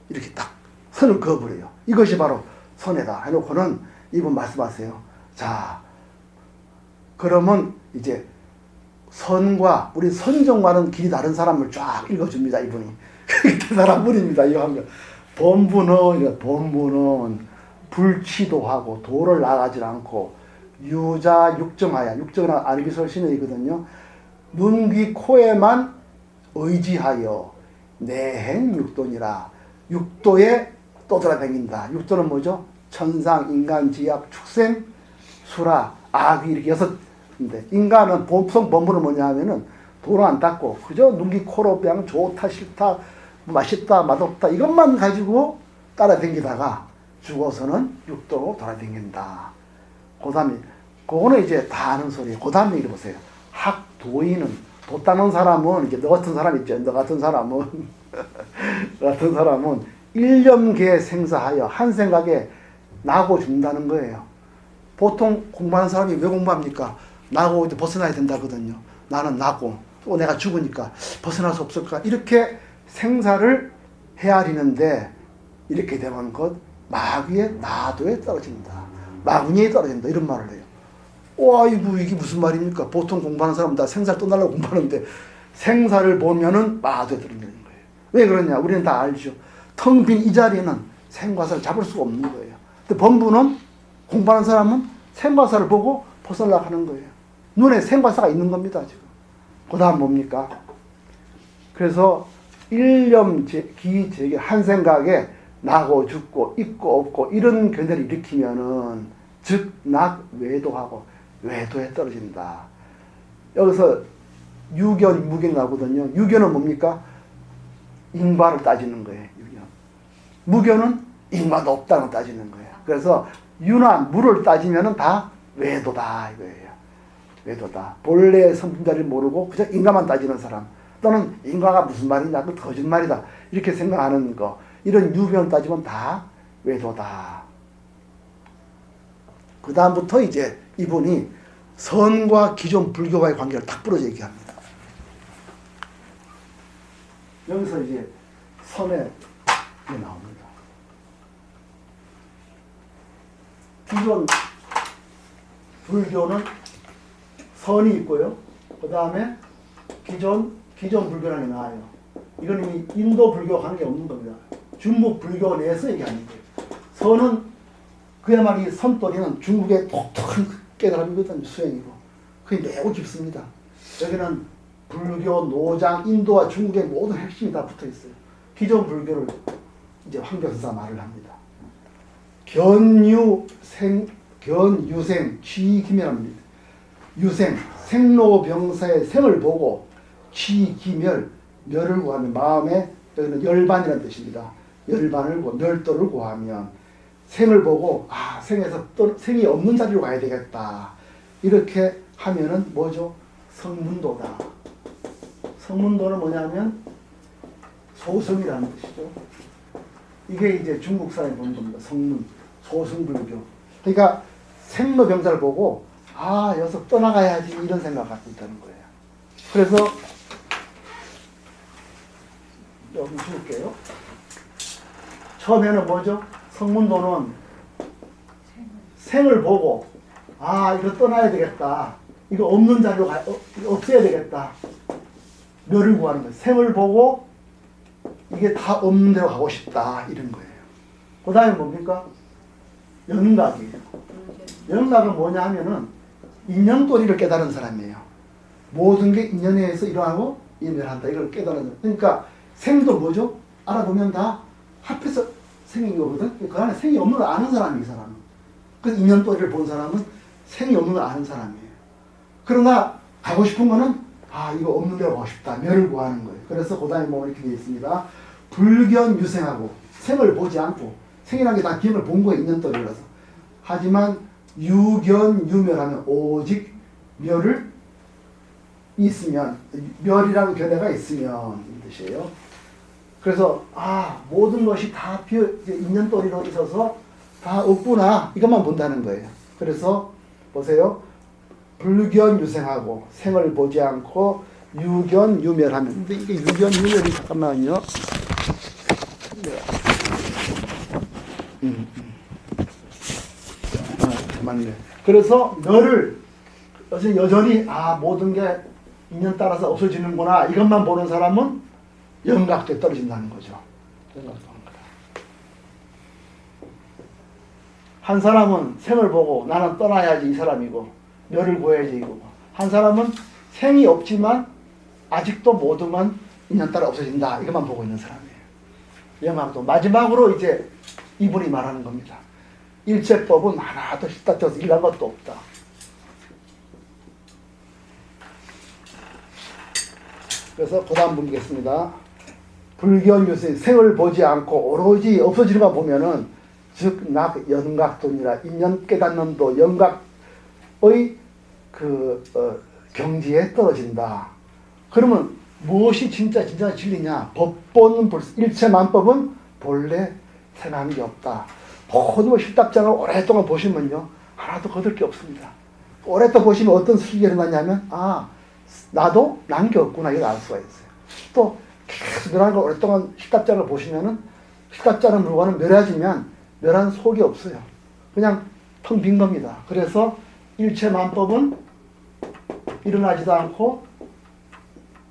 이렇게 딱 선을 그어버려요. 이것이 바로 선이다 해놓고는 이분 말씀하세요. 자, 그러면 이제 선과 우리 선정과는 길이 다른 사람을 쫙 읽어줍니다. 이분이. 대단한 분입니다. 이 한번. 본분은 불치도하고 도를 나가지 않고 유자 육정하야. 육정은 아르비설신의거든요. 눈, 귀, 코에만 의지하여 내행 육도니라. 육도에 떠돌아다닌다. 육도는 뭐죠? 천상, 인간, 지약, 축생, 수라, 악이 이렇게 6인데 인간은 본분은 뭐냐 하면은 도를 안 닦고 그저 눈, 귀, 코로 그냥 좋다 싫다 맛있다 맛없다 이것만 가지고 따라다니다가 죽어서는 육도로 돌아다닌다. 그 다음에 그거는 이제 다 아는 소리예요. 그 다음에 이거 보세요. 학도인은 도 닦는 사람은 이제 너 같은 사람 있죠. 너 같은 사람은 일념계 생사하여 한 생각에 나고 죽는다는 거예요. 보통 공부하는 사람이 왜 공부합니까? 나고 이제 벗어나야 된다거든요. 나는 나고 또 내가 죽으니까 벗어날 수 없을까? 이렇게 생사를 헤아리는데 이렇게 되면 곧 마귀의 나도에 떨어진다. 마구니에 떨어진다. 이런 말을 해요. 와, 이게 무슨 말입니까? 보통 공부하는 사람은 다 생사를 떠나려고 공부하는데 생사를 보면은 마도에 떨어지는 거예요. 왜 그러냐? 우리는 다 알죠. 텅 빈 이 자리는 생과사를 잡을 수가 없는 거예요. 근데 범부는 공부하는 사람은 생과사를 보고 벗어나려고 하는 거예요. 눈에 생과사가 있는 겁니다. 지금. 그 다음 뭡니까? 그래서 일념, 기재계 한 생각에 나고 죽고 있고 없고 이런 견해를 일으키면은 즉 낙 외도하고 외도에 떨어진다. 여기서 유견, 무견이 나오거든요. 유견은 뭡니까? 인과를 따지는 거예요. 유견. 무견은 인과도 없다는 걸 따지는 거예요. 그래서 유나 무를 따지면은 다 외도다 이거예요. 외도다. 본래의 성품자리를 모르고 그저 인과만 따지는 사람 또는 인과가 무슨 말이냐 그 거짓말이다 이렇게 생각하는 거 이런 유견 따지면 다 외도다. 그 다음부터 이제 이분이 선과 기존 불교와의 관계를 딱 부러져 얘기합니다. 여기서 이제 선에 나옵니다. 기존 불교는 선이 있고요. 그 다음에 기존 불교라는 게 나와요. 이건 이미 인도 불교와 관계없는 겁니다. 중국 불교 내에서 얘기하는 거예요. 선은 그야말로 이 선도리는 중국의 독특한 깨달음이거든요. 수행이고. 그게 매우 깊습니다. 여기는 불교, 노장, 인도와 중국의 모든 핵심이 다 붙어 있어요. 기존 불교를 이제 황교사가 말을 합니다. 견유생, 취기멸합니다. 유생, 생로병사의 생을 보고 취기멸, 멸을 구하면 마음에 여기는 열반이라는 뜻입니다. 열반을 멸도를 구하면 생을 보고 생에서 생이 없는 자리로 가야 되겠다. 이렇게 하면은 뭐죠? 성문도다. 성문도는 뭐냐면 소승이라는 뜻이죠. 이게 이제 중국 사람이 보는 겁니다. 성문, 소승불교. 그러니까 생로병사를 보고 여기서 떠나가야지 이런 생각을 갖고 있다는 거예요. 그래서 여기 줄게요. 처음에는 뭐죠? 성문도는 생을 보고 이거 떠나야 되겠다. 이거 없는 자리로 없애야 되겠다. 멸을 구하는 거예요. 생을 보고 이게 다 없는 데로 가고 싶다. 이런 거예요. 그 다음에 뭡니까? 연각이에요. 영락은 뭐냐 하면은 인연도리를 깨달은 사람이에요. 모든 게 인연에 의해서 일어나고 인멸한다. 이걸 깨달은. 그러니까 생도 뭐죠? 알아보면 다 합해서 생긴 거거든. 그 안에 생이 없는 걸 아는 사람이 이 사람은. 그래서 인연도리를 본 사람은 생이 없는 걸 아는 사람이에요. 그러나 가고 싶은 거는 이거 없는 데로 가고 싶다. 멸을 구하는 거예요. 그래서 그 다음에 뭐 이렇게 되어 있습니다. 불견 유생하고 생을 보지 않고 생이라는 게 다 기운을 본 거예요. 인연도리라서. 하지만 유견 유멸하면 오직 멸을 있으면 멸이라는 견해가 있으면 이 뜻이에요. 그래서 모든 것이 다 인연도리로 있어서 다 없구나 이것만 본다는 거예요. 그래서 보세요. 불견 유생하고 생을 보지 않고 유견 유멸하면 근데 이게 유견 유멸이 잠깐만요. 맞네. 그래서 너를 여전히 모든 게 인연 따라서 없어지는구나 이것만 보는 사람은 영각도에 떨어진다는 거죠. 영각도. 한 사람은 생을 보고 나는 떠나야지 이 사람이고 멸을 구해야지 이거고, 한 사람은 생이 없지만 아직도 모든 건 인연 따라 없어진다 이것만 보고 있는 사람이에요. 영각도. 마지막으로 이제 이분이 말하는 겁니다. 일체법은 하나도 휘딱져서 일한 것도 없다. 그래서 그 다음 보겠습니다. 불견유생 생을 보지 않고 오로지 없어지는 거 보면은 즉 연각도니라 인연 깨닫는도 영각의 경지에 떨어진다. 그러면 무엇이 진짜 진리냐? 법본은 일체만법은 본래 생한 게 없다. 모든 실답장을 오랫동안 보시면요 하나도 거둘 게 없습니다. 오랫동안 보시면 어떤 슬기가 일어나냐면 나도 난 게 없구나 이걸 알 수가 있어요. 또 계속 멸한 걸 오랫동안 실답장을 보시면은 실답장의 물건은 멸해지면 멸한 속이 없어요. 그냥 텅 빈 겁니다. 그래서 일체만법은 일어나지도 않고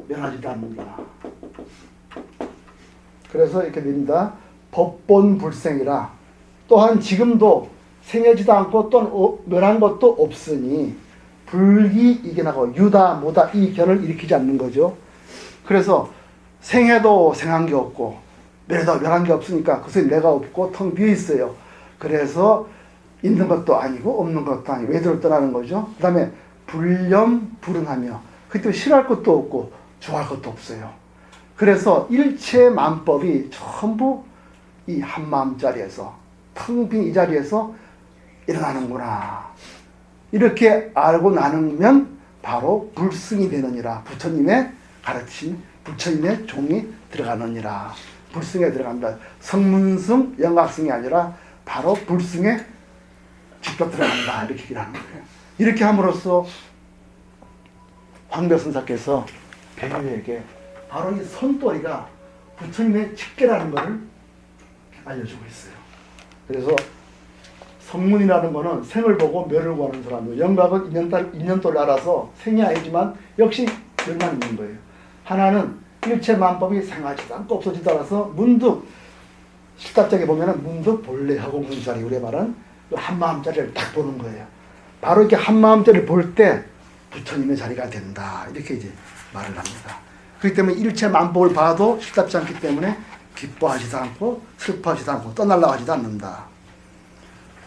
멸하지도 않는다. 그래서 이렇게 됩니다. 법본 불생이라 또한 지금도 생하지도 않고 또 멸한 것도 없으니 불기 이견하고 유다 무다 이 견을 일으키지 않는 거죠. 그래서 생해도 생한 게 없고 멸해도 멸한 게 없으니까 그것이 내가 없고 텅 비어 있어요. 그래서 있는 것도 아니고 없는 것도 아니고 외도를 떠나는 거죠. 그 다음에 불념 불응하며 그때 싫어할 것도 없고 좋아할 것도 없어요. 그래서 일체만법이 전부 이 한마음자리에서 텅 빈 이 자리에서 일어나는구나. 이렇게 알고 나누면 바로 불승이 되느니라. 부처님의 가르침, 부처님의 종이 들어가느니라. 불승에 들어간다. 성문승, 영각승이 아니라 바로 불승에 직접 들어간다. 이렇게 얘기를 하는 거예요. 이렇게 함으로써 황벽선사께서 배우에게 바로 이 선도리가 부처님의 직계라는 것을 알려주고 있어요. 그래서 성문이라는 것은 생을 보고 멸을 구하는 사람이고, 영각은 인연도를 알아서 생이 아니지만 역시 멸만 있는 거예요. 하나는 일체만법이 생하지도 않고 없어지도 않아서 문득 실답적에 보면은 문득 본래 허공문자리 우리 말은 한마음자리를 딱 보는 거예요. 바로 이렇게 한마음자리를 볼 때 부처님의 자리가 된다. 이렇게 이제 말을 합니다. 그렇기 때문에 일체만법을 봐도 실답지 않기 때문에 기뻐하지도 않고 슬퍼하지도 않고 떠날라 하지도 않는다.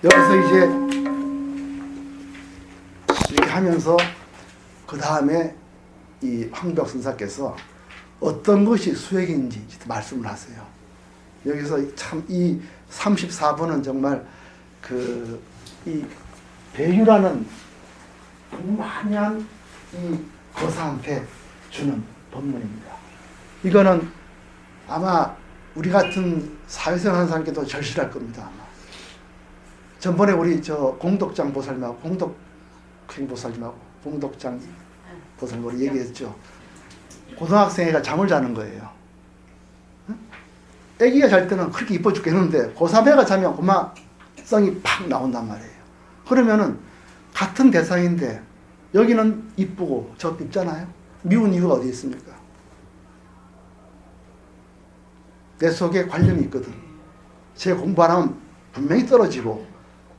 여기서 이제 이렇게 하면서 그 다음에 이 황벽선사께서 어떤 것이 수액인지 말씀을 하세요. 여기서 참 이 34분은 정말 이 배유라는 풍만한 이 거사한테 주는 법문입니다. 이거는 아마 우리 같은 사회생활 하는 사람께도 절실할 겁니다. 아마. 전번에 우리 공덕장 보살님하고 공덕행보살님하고 공덕장 보살님 우리 얘기했죠. 고등학생이가 잠을 자는 거예요. 애기가 잘 때는 그렇게 이뻐 죽겠는데 고3애가 자면 고마성이 팍 나온단 말이에요. 그러면은 같은 대상인데 여기는 이쁘고 저 이쁘잖아요. 미운 이유가 어디 있습니까? 내 속에 관념이 있거든. 제 공부 안 하면 분명히 떨어지고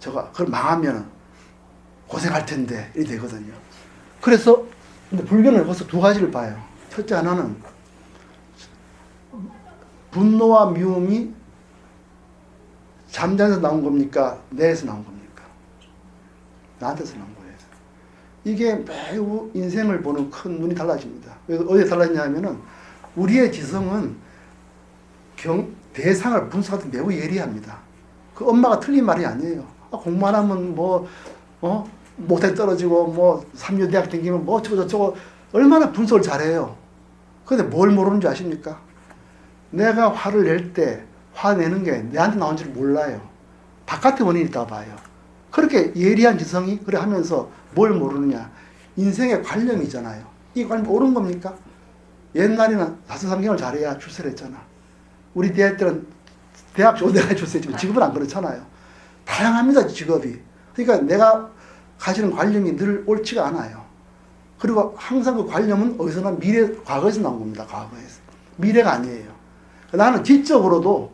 그걸 망하면 고생할 텐데 이렇게 되거든요. 그래서 근데 불교는 벌써 두 가지를 봐요. 첫째 하나는 분노와 미움이 잠자에서 나온 겁니까? 내에서 나온 겁니까? 나한테서 나온 거예요. 이게 매우 인생을 보는 큰 눈이 달라집니다. 어디에 달라지냐면은 우리의 지성은 대상을 분석할 때 매우 예리합니다. 그 엄마가 틀린 말이 아니에요. 공부 안 하면 못해 떨어지고 삼류대학 다니면 어쩌고 저쩌고 얼마나 분석을 잘해요. 근데 뭘 모르는 줄 아십니까? 내가 화를 낼 때 화내는 게 내한테 나온 줄 몰라요. 바깥의 원인이 있다고 봐요. 그렇게 예리한 지성이 그래 하면서 뭘 모르느냐. 인생의 관념이잖아요. 이 관념 옳은 겁니까? 옛날에는 4서3경을 잘해야 출세를 했잖아. 우리 대학 때는 대학 좋은 데가 출세했지만 지금은 안 그렇잖아요. 다양합니다, 직업이. 그러니까 내가 가지는 관념이 늘 옳지가 않아요. 그리고 항상 그 관념은 어디서나 과거에서 나온 겁니다. 과거에서. 미래가 아니에요. 나는 지적으로도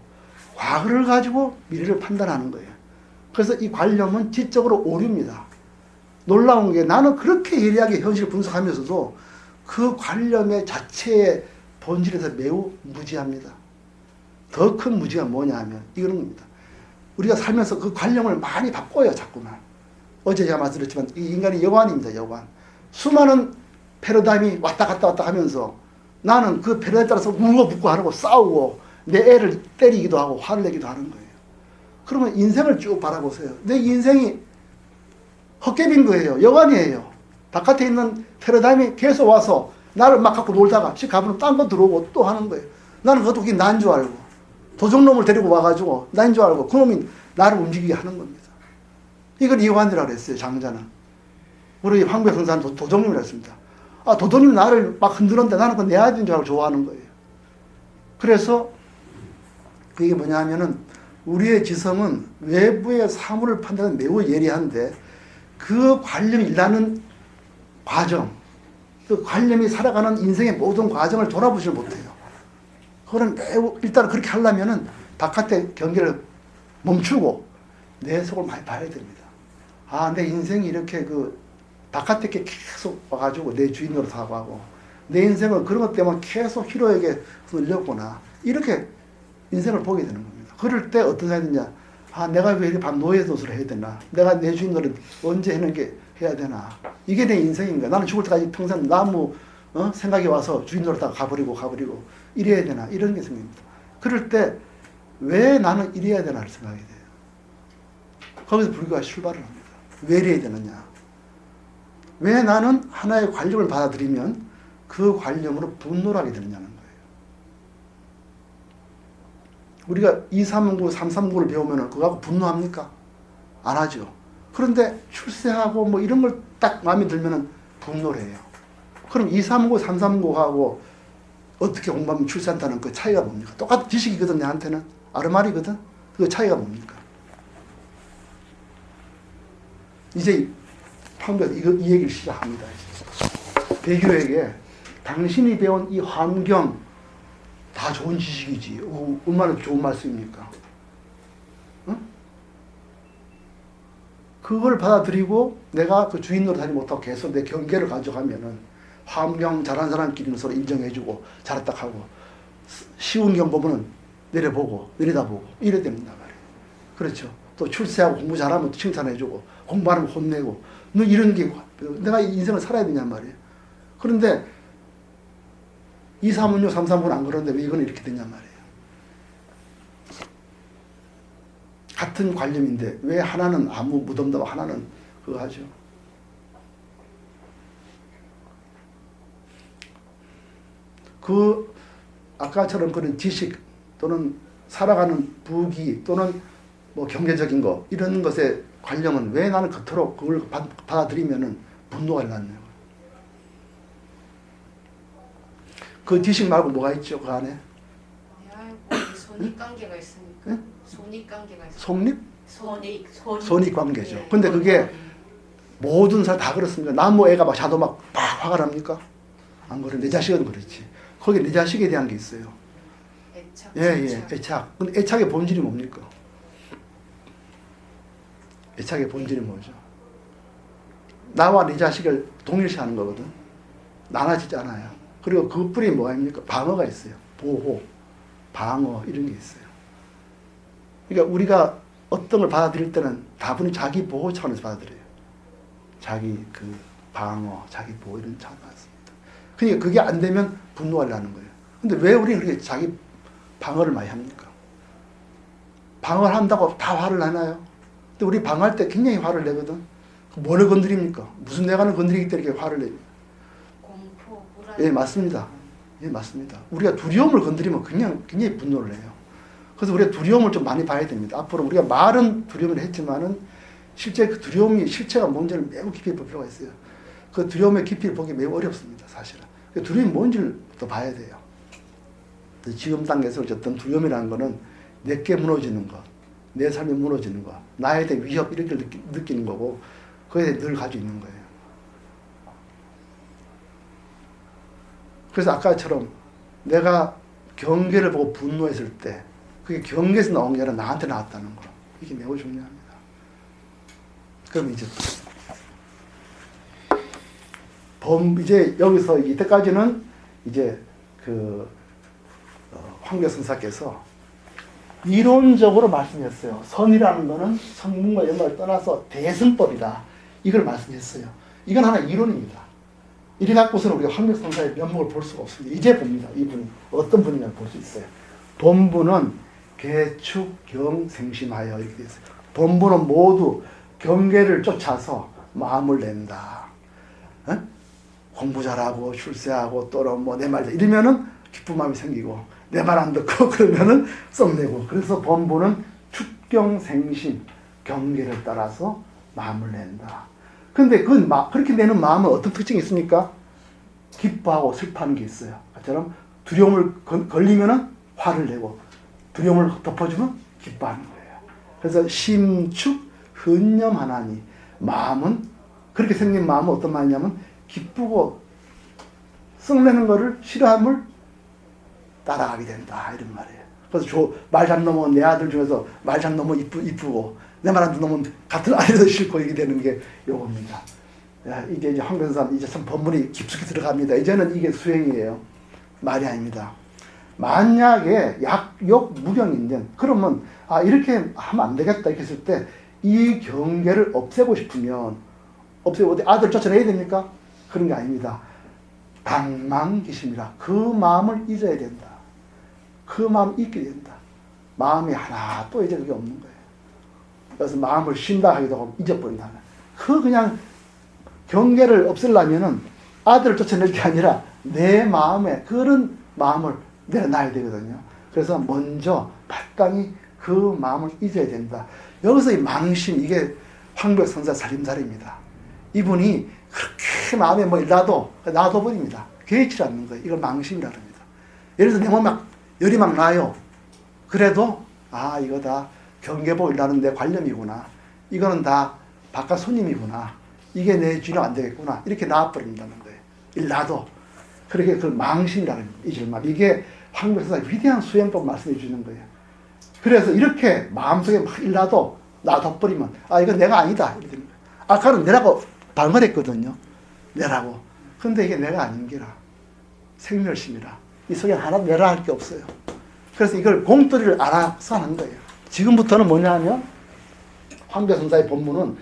과거를 가지고 미래를 판단하는 거예요. 그래서 이 관념은 지적으로 오류입니다. 놀라운 게 나는 그렇게 예리하게 현실을 분석하면서도 그 관념의 자체의 본질에서 매우 무지합니다. 더 큰 무지가 뭐냐 하면 이런 겁니다. 우리가 살면서 그 관념을 많이 바꿔요, 자꾸만. 어제 제가 말씀드렸지만 이 인간이 여관입니다, 여관. 수많은 패러다임이 왔다 갔다 하면서 나는 그 패러다임에 따라서 울고붓고 하고 싸우고 내 애를 때리기도 하고 화를 내기도 하는 거예요. 그러면 인생을 쭉 바라보세요. 내 인생이 헛개빈 거예요. 여관이에요. 바깥에 있는 패러다임이 계속 와서 나를 막 갖고 놀다가 씩 가면 딴 거 들어오고 또 하는 거예요. 나는 그것도 그게 난 줄 알고 도적놈을 데리고 와가지고 난 줄 알고 그놈이 나를 움직이게 하는 겁니다. 이걸 이관이라고 그랬어요, 장자는. 우리 황배 성사는 도적님이라고 했습니다. 도적님이 나를 막 흔들었는데 나는 그 내 아들인 줄 알고 좋아하는 거예요. 그래서 그게 뭐냐 하면은 우리의 지성은 외부의 사물을 판단하는 매우 예리한데 그 관념이 일하는 과정, 그 관념이 살아가는 인생의 모든 과정을 돌아보지 못해요. 그거는 매우, 일단 그렇게 하려면은 바깥의 경계를 멈추고 내 속을 많이 봐야 됩니다. 내 인생이 이렇게 바깥에 게 계속 와가지고 내 주인으로 사고하고 내 인생은 그런 것 때문에 계속 희로에게 흘렸구나. 이렇게 인생을 보게 되는 겁니다. 그럴 때 어떤 생각이 드냐. 내가 왜 이렇게 노예 노릇을 해야 되나. 내가 내 주인으로 언제 해야 되나. 이게 내 인생인가. 나는 죽을 때까지 평생 나무 생각이 와서 주인으로 가버리고 이래야 되나. 이런 게 생깁니다. 그럴 때 왜 나는 이래야 되나를 생각이 돼요. 거기서 불교가 출발을 합니다. 왜 이래야 되느냐. 왜 나는 하나의 관념을 받아들이면 그 관념으로 분노를 하게 되느냐는 거예요. 우리가 239, 339를 배우면 그거 하고 분노합니까? 안 하죠. 그런데 출세하고 이런 걸 딱 마음에 들면 분노를 해요. 그럼 239, 339하고 어떻게 공부하면 출세한다는 그 차이가 뭡니까? 똑같은 지식이거든, 내한테는. 아르마리거든? 그 차이가 뭡니까? 이제 황교에서 이 얘기를 시작합니다. 배교에게 당신이 배운 이 환경 다 좋은 지식이지. 얼마나 좋은 말씀입니까? 응? 그걸 받아들이고 내가 그 주인으로 다니지 못하고 계속 내 경계를 가져가면은 환경 잘한 사람끼리는 서로 인정해주고 잘했다 하고 쉬운 경 보면은 내려다보고 이래 됩니다 말이에요. 그렇죠. 또 출세하고 공부 잘하면 칭찬해주고 공부 안 하면 혼내고 너 이런 게 내가 인생을 살아야 되냔 말이에요. 그런데 2, 3, 6, 3, 3은 안 그러는데 왜 이건 이렇게 되냔 말이에요. 같은 관념인데 왜 하나는 아무 무덤덤 하나는 그거 하죠. 아까처럼 그런 지식 또는 살아가는 부귀 또는 경제적인 거 이런 것에 관념은 왜 나는 그토록 그걸 받아들이면은 분노가 일어났냐고. 그 지식 말고 뭐가 있죠, 그 안에? 손익관계가 있으니까. 응? 손익관계가 있으니까. 속립? 손익관계죠. 네. 근데 그게 모든 사람 다 그렇습니다. 나무 애가 막 자도 막 화가 납니까? 안 그래. 내 자식은 그렇지. 거기 내 자식에 대한 게 있어요. 애착. 애착. 근데 애착의 본질이 뭡니까? 애착의 본질이 뭐죠? 나와 네 자식을 동일시하는 거거든. 나눠지지 않아요. 그리고 그 뿌리 뭐가 있습니까? 방어가 있어요. 보호, 방어 이런 게 있어요. 그러니까 우리가 어떤 걸 받아들일 때는 다분히 자기 보호 차원에서 받아들여요. 자기 그 방어, 자기 보호 이런 차원 받습니다. 그러니까 그게 안 되면 분노를 하는 거예요. 근데 왜 우리 그렇게 자기 방어를 많이 합니까? 방어를 한다고 다 화를 내나요? 근데 우리 방어할 때 굉장히 화를 내거든. 뭐를 건드립니까? 무슨 내관을 건드리기 때문에 이렇게 화를 내요? 공포, 불안. 예, 맞습니다. 예, 맞습니다. 우리가 두려움을 건드리면 그냥 굉장히 분노를 해요. 그래서 우리가 두려움을 좀 많이 봐야 됩니다. 앞으로 우리가 말은 두려움을 했지만은 실제 그 두려움이 실체가 뭔지를 매우 깊이 볼 필요가 있어요. 그 두려움의 깊이를 보기 매우 어렵습니다, 사실은. 그 두려움이 뭔지를 또 봐야 돼요. 지금 단계에서 어쨌든 두려움이라는 거는 내게 무너지는 것, 내 삶이 무너지는 것, 나에 대한 위협 이런 걸 느끼는 거고 그에 대해 늘 가지고 있는 거예요. 그래서 아까처럼 내가 경계를 보고 분노했을 때 그게 경계에서 나온 게 아니라 나한테 나왔다는 거. 이게 매우 중요합니다. 그럼 이제 여기서 이때까지는 이제 황교선사께서 이론적으로 말씀했어요. 선이라는 거는 성문과 연관을 떠나서 대승법이다. 이걸 말씀했어요. 이건 하나 이론입니다. 이래 갖고서는 우리가 황교선사의 면목을 볼 수가 없습니다. 이제 봅니다. 이분이 어떤 분이냐 볼 수 있어요. 본부는 계축경생심하여 이렇게 되어 있어요. 본부는 모두 경계를 쫓아서 마음을 낸다. 에? 공부 잘하고 출세하고 또는 뭐 내 말 이러면은 기쁜 마음이 생기고 내 말 안 듣고 그러면은 썩내고. 그래서 본부는 축경생심 경계를 따라서 마음을 낸다. 근데 그렇게 내는 마음은 어떤 특징이 있습니까? 기뻐하고 슬퍼하는 게 있어요. 그처럼 두려움을 걸리면은 화를 내고 두려움을 덮어주면 기뻐하는 거예요. 그래서 심축 흔념하나니 마음은 그렇게 생긴 마음은 어떤 마음이냐면 기쁘고 썩내는 거를 싫어함을 따라가게 된다 이런 말이에요. 그래서 말 잘 넘으면 내 아들 중에서 말 잘 넘으면 이쁘고 내 말 안 넘으면 같은 아이도 싫고 이렇게 되는 게 요겁니다. 이게 이제 황변산 이제 참 법문이 깊숙이 들어갑니다. 이제는 이게 수행이에요. 말이 아닙니다. 만약에 약욕 무경인데 그러면 이렇게 하면 안 되겠다 이렇게 했을 때 이 경계를 없애고 싶으면 없애고 아들 쫓아내야 됩니까? 그런 게 아닙니다. 방망기심이라 그 마음을 잊어야 된다. 그 마음 잊게 된다. 마음이 하나 또 이제 그게 없는 거예요. 그래서 마음을 쉰다 하기도 하고 잊어버린다. 그냥 경계를 없애려면은 아들을 쫓아낼 게 아니라 내 마음에 그런 마음을 내려놔야 되거든요. 그래서 먼저 마땅히 그 마음을 잊어야 된다. 여기서 이 망심, 이게 황벽선사 살림살이입니다. 이분이 그렇게 마음에 뭐 일나도 놔둬버립니다. 개의치 않는 거예요. 이걸 망심이라 합니다. 예를 들어서 내 몸에 막 열이 막 나요. 그래도 이거 다 경계복 일나는 내 관념이구나. 이거는 다 바깥 손님이구나. 이게 내 쥐는 안 되겠구나. 이렇게 놔버린다는 거예요. 일나도. 그렇게 그걸 망심이라는 이 절말. 이게 황벽선사의 위대한 수행법 말씀해 주는 거예요. 그래서 이렇게 마음속에 막 일나도 놔둬버리면 이건 내가 아니다. 이렇게 되는 거예요. 아까는 내라고 발언했거든요. 내라고. 근데 이게 내가 아닌 게라. 생멸심이라. 이 속에 하나도 내라 할 게 없어요. 그래서 이걸 공돌이를 알아서 하는 거예요. 지금부터는 뭐냐 하면 황교선사의 본문은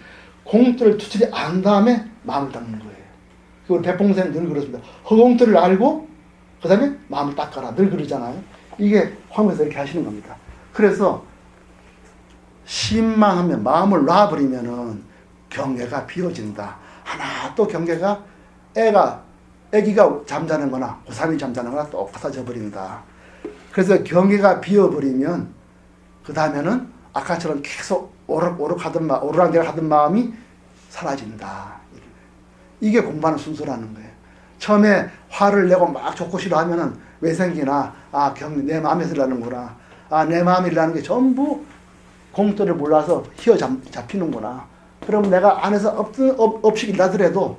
공돌이를 투철히 안 다음에 마음을 닦는 거예요. 그걸 백봉생은 늘 그렇습니다. 허공돌이를 알고 그 다음에 마음을 닦아라. 늘 그러잖아요. 이게 황교선사 이렇게 하시는 겁니다. 그래서 신망하면 마음을 놔버리면은 경계가 비워진다. 하나 또 경계가 애기가 잠자는 거나 고3이 잠자는 거나 똑같아져 버린다. 그래서 경계가 비어버리면 그 다음에는 아까처럼 계속 오르락내락 하던 마음이 사라진다. 이게 공부하는 순서라는 거예요. 처음에 화를 내고 막 좋고 싫어하면은 왜 생기나? 내 마음에서 일하는구나. 내 마음이라는 게 전부 공돌을 몰라서 휘어잡히는구나. 그럼 내가 안에서 없이 일하더라도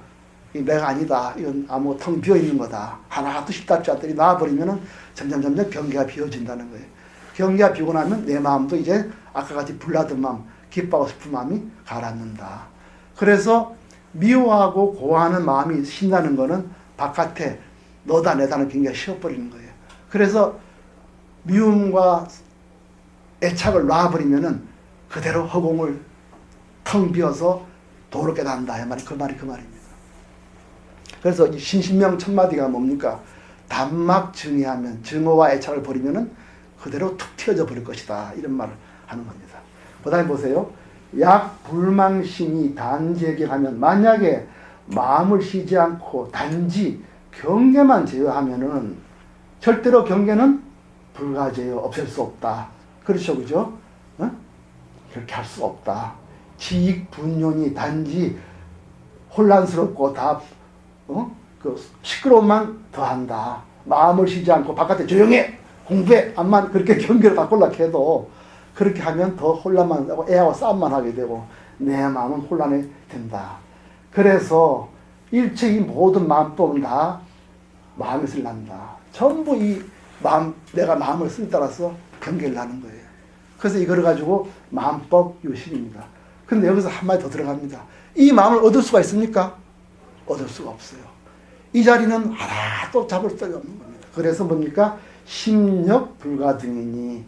내가 아니다. 이건 텅 비어있는 거다. 하나도 쉽답지 않더니 나와버리면은 점점 경계가 비어진다는 거예요. 경계가 비고 나면 내 마음도 이제 아까 같이 불나던 마음, 기뻐하고 싶은 마음이 가라앉는다. 그래서 미워하고 고하는 마음이 신나는 거는 바깥에 너다 내다는 굉장히 쉬어버리는 거예요. 그래서 미움과 애착을 놔버리면은 그대로 허공을 텅 비어서 도로 깨닫는다. 그 말이 그 말입니다. 그래서 이 신신명 첫마디가 뭡니까? 단막 증의하면, 증오와 애착을 버리면은 그대로 툭 튀어져 버릴 것이다. 이런 말을 하는 겁니다. 그 다음에 보세요. 약 불망심이 단지에게 가면, 만약에 마음을 쉬지 않고 단지 경계만 제어하면은 절대로 경계는 불가제어, 없앨 수 없다. 그렇죠, 그죠? 어? 그렇게 할 수 없다. 지익 분용이 단지 혼란스럽고 다 그 시끄러움만 더한다. 마음을 쉬지 않고 바깥에 조용해, 공부해, 암만 그렇게 경계를 바꾸려고 해도 그렇게 하면 더 혼란만 하고 애하고 싸움만 하게 되고 내 마음은 혼란이 된다. 그래서 일체 이 모든 마음법은 다 마음에서 난다. 전부 이 마음, 내가 마음을 쓰에 따라서 경계를 하는 거예요. 그래서 이거를 가지고 마음법 유실입니다. 근데 여기서 한마디 더 들어갑니다. 이 마음을 얻을 수가 있습니까? 얻을 수가 없어요. 이 자리는 하나도 잡을 수가 없는 겁니다. 그래서 뭡니까? 심력 불가등이니,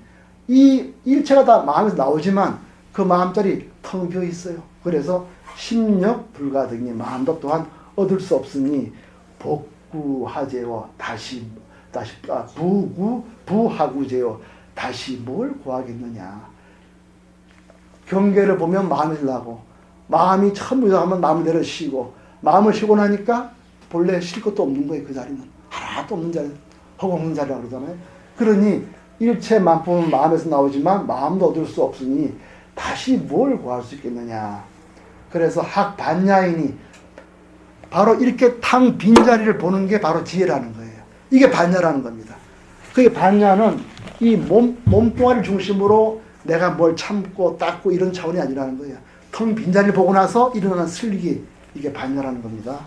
이 일체가 다 마음에서 나오지만 그 마음자리 텅 비어 있어요. 그래서 심력 불가등이, 마음도 또한 얻을 수 없으니 복구하제요, 다시 부하구제요, 다시 뭘 구하겠느냐. 경계를 보면 마음이 나고, 마음이 처음 하면 마음을 내려 쉬고, 마음을 쉬고 나니까 본래 쉴 것도 없는 거예요. 그 자리는 하나도 없는 자리, 허공없는 자리라고 그러잖아요. 그러니 일체 만품은 마음에서 나오지만 마음도 얻을 수 없으니 다시 뭘 구할 수 있겠느냐. 그래서 학 반야인이 바로 이렇게 탕 빈자리를 보는 게 바로 지혜라는 거예요. 이게 반야라는 겁니다. 그게 반야는 이 몸뚱아리를 중심으로 내가 뭘 참고 닦고 이런 차원이 아니라는 거예요. 텅 빈자리를 보고 나서 일어나는 슬기, 이게 반야라는 겁니다.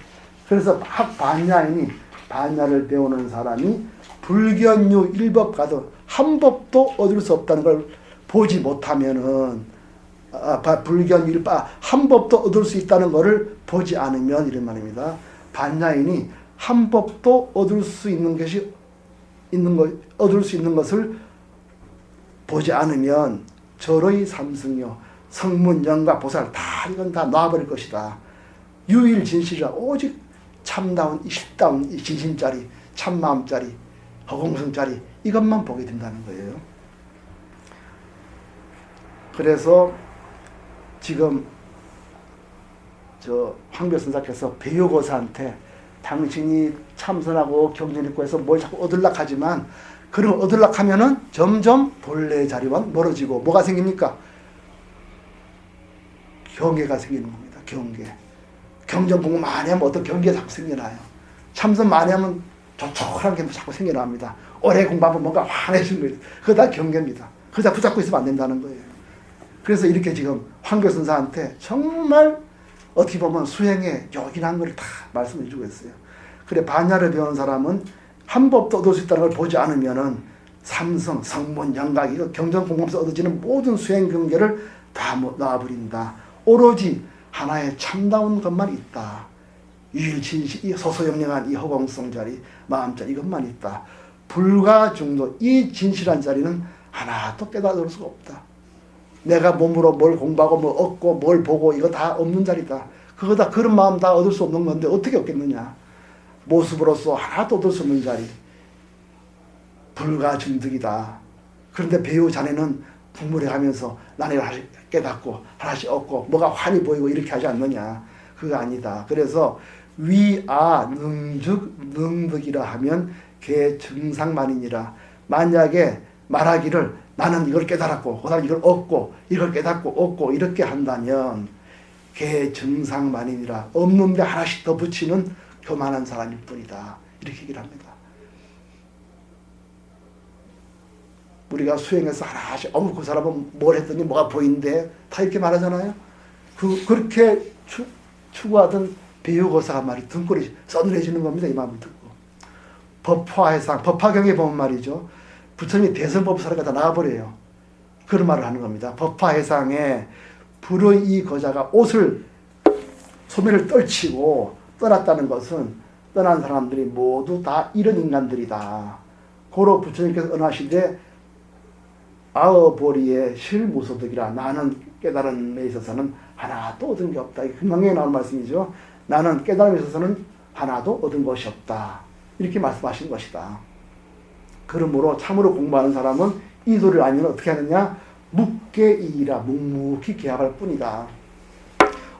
그래서 학 반야인이, 반야를 배우는 사람이 불견유 일법가도 한 법도 얻을 수 없다는 걸 보지 못하면은, 불견유 일법 한 법도 얻을 수 있다는 것을 보지 않으면, 이런 말입니다. 반야인이 한 법도 얻을 수 있는 것을 보지 않으면 절의 삼승요, 성문, 영가, 보살 다 이건 다 놔버릴 것이다. 유일 진실이라 오직 참다운 이 실다운 이 진심짜리, 참마음짜리, 허공성짜리 이것만 보게 된다는 거예요. 그래서 지금 저 황별선사께서 배우고사한테 당신이 참선하고 경전 읽고 해서 뭘 자꾸 얻으려고 하지만, 그런 얻으려고 하면은 점점 본래의 자리와 멀어지고 뭐가 생깁니까? 경계가 생기는 겁니다. 경계. 경전 공부 많이 하면 어떤 경계가 자꾸 생겨나요. 참선 많이 하면 조촐한 게 자꾸 생겨납니다. 오래 공부하면 뭔가 환해지는 거예요. 그거 다 경계입니다. 그거 다 붙잡고 있으면 안 된다는 거예요. 그래서 이렇게 지금 황교선사한테 정말 어떻게 보면 수행에 요긴한 걸 다 말씀해 주고 있어요. 그래, 반야를 배우는 사람은 한 법도 얻을 수 있다는 걸 보지 않으면은 삼성, 성문, 영각, 이거 경전 공부에서 얻어지는 모든 수행 경계를 다 놔버린다. 오로지 하나의 참다운 것만 있다. 유일진실, 이 소소영령한 이 허공성 자리, 마음자리 이것만 있다. 불가중도, 이 진실한 자리는 하나도 깨달을 수가 없다. 내가 몸으로 뭘 공부하고 뭘 얻고 뭘 보고 이거 다 없는 자리다. 그거 다 그런 마음 다 얻을 수 없는 건데 어떻게 얻겠느냐. 모습으로서 하나도 얻을 수 없는 자리. 불가중득이다. 그런데 배우 자네는 풍물해 가면서 나는 하나씩 깨닫고 하나씩 얻고 뭐가 환히 보이고 이렇게 하지 않느냐. 그거 아니다. 그래서 위아 능득 능득이라 하면 개 증상만이니라. 만약에 말하기를 나는 이걸 깨달았고 그 사람 이걸 얻고 이걸 깨닫고 얻고 이렇게 한다면 개 증상만이니라. 없는데 하나씩 더 붙이는 교만한 사람일 뿐이다. 이렇게 얘기를 합니다. 우리가 수행해서 하나씩 그 사람은 뭘 했더니 뭐가 보이는데 다 이렇게 말하잖아요. 그렇게 추구하던 배우고사가 말이 등골이 서늘해지는 겁니다. 이 마음을 듣고. 법화해상, 법화경에 보면 말이죠. 부처님이 대선법사를 갖다 나와버려요. 그런 말을 하는 겁니다. 법화해상에 불의 이 거자가 옷을 소멸을 떨치고 떠났다는 것은 떠난 사람들이 모두 다 이런 인간들이다. 고로 부처님께서 언하시되 아어보리의 실무소득이라 나는 깨달음에 있어서는 하나도 얻은 게 없다. 이 금강경에 나온 말씀이죠. 나는 깨달음에 있어서는 하나도 얻은 것이 없다. 이렇게 말씀하신 것이다. 그러므로 참으로 공부하는 사람은 이 도리를 알면 어떻게 하느냐? 묵계이라 묵묵히 계약할 뿐이다.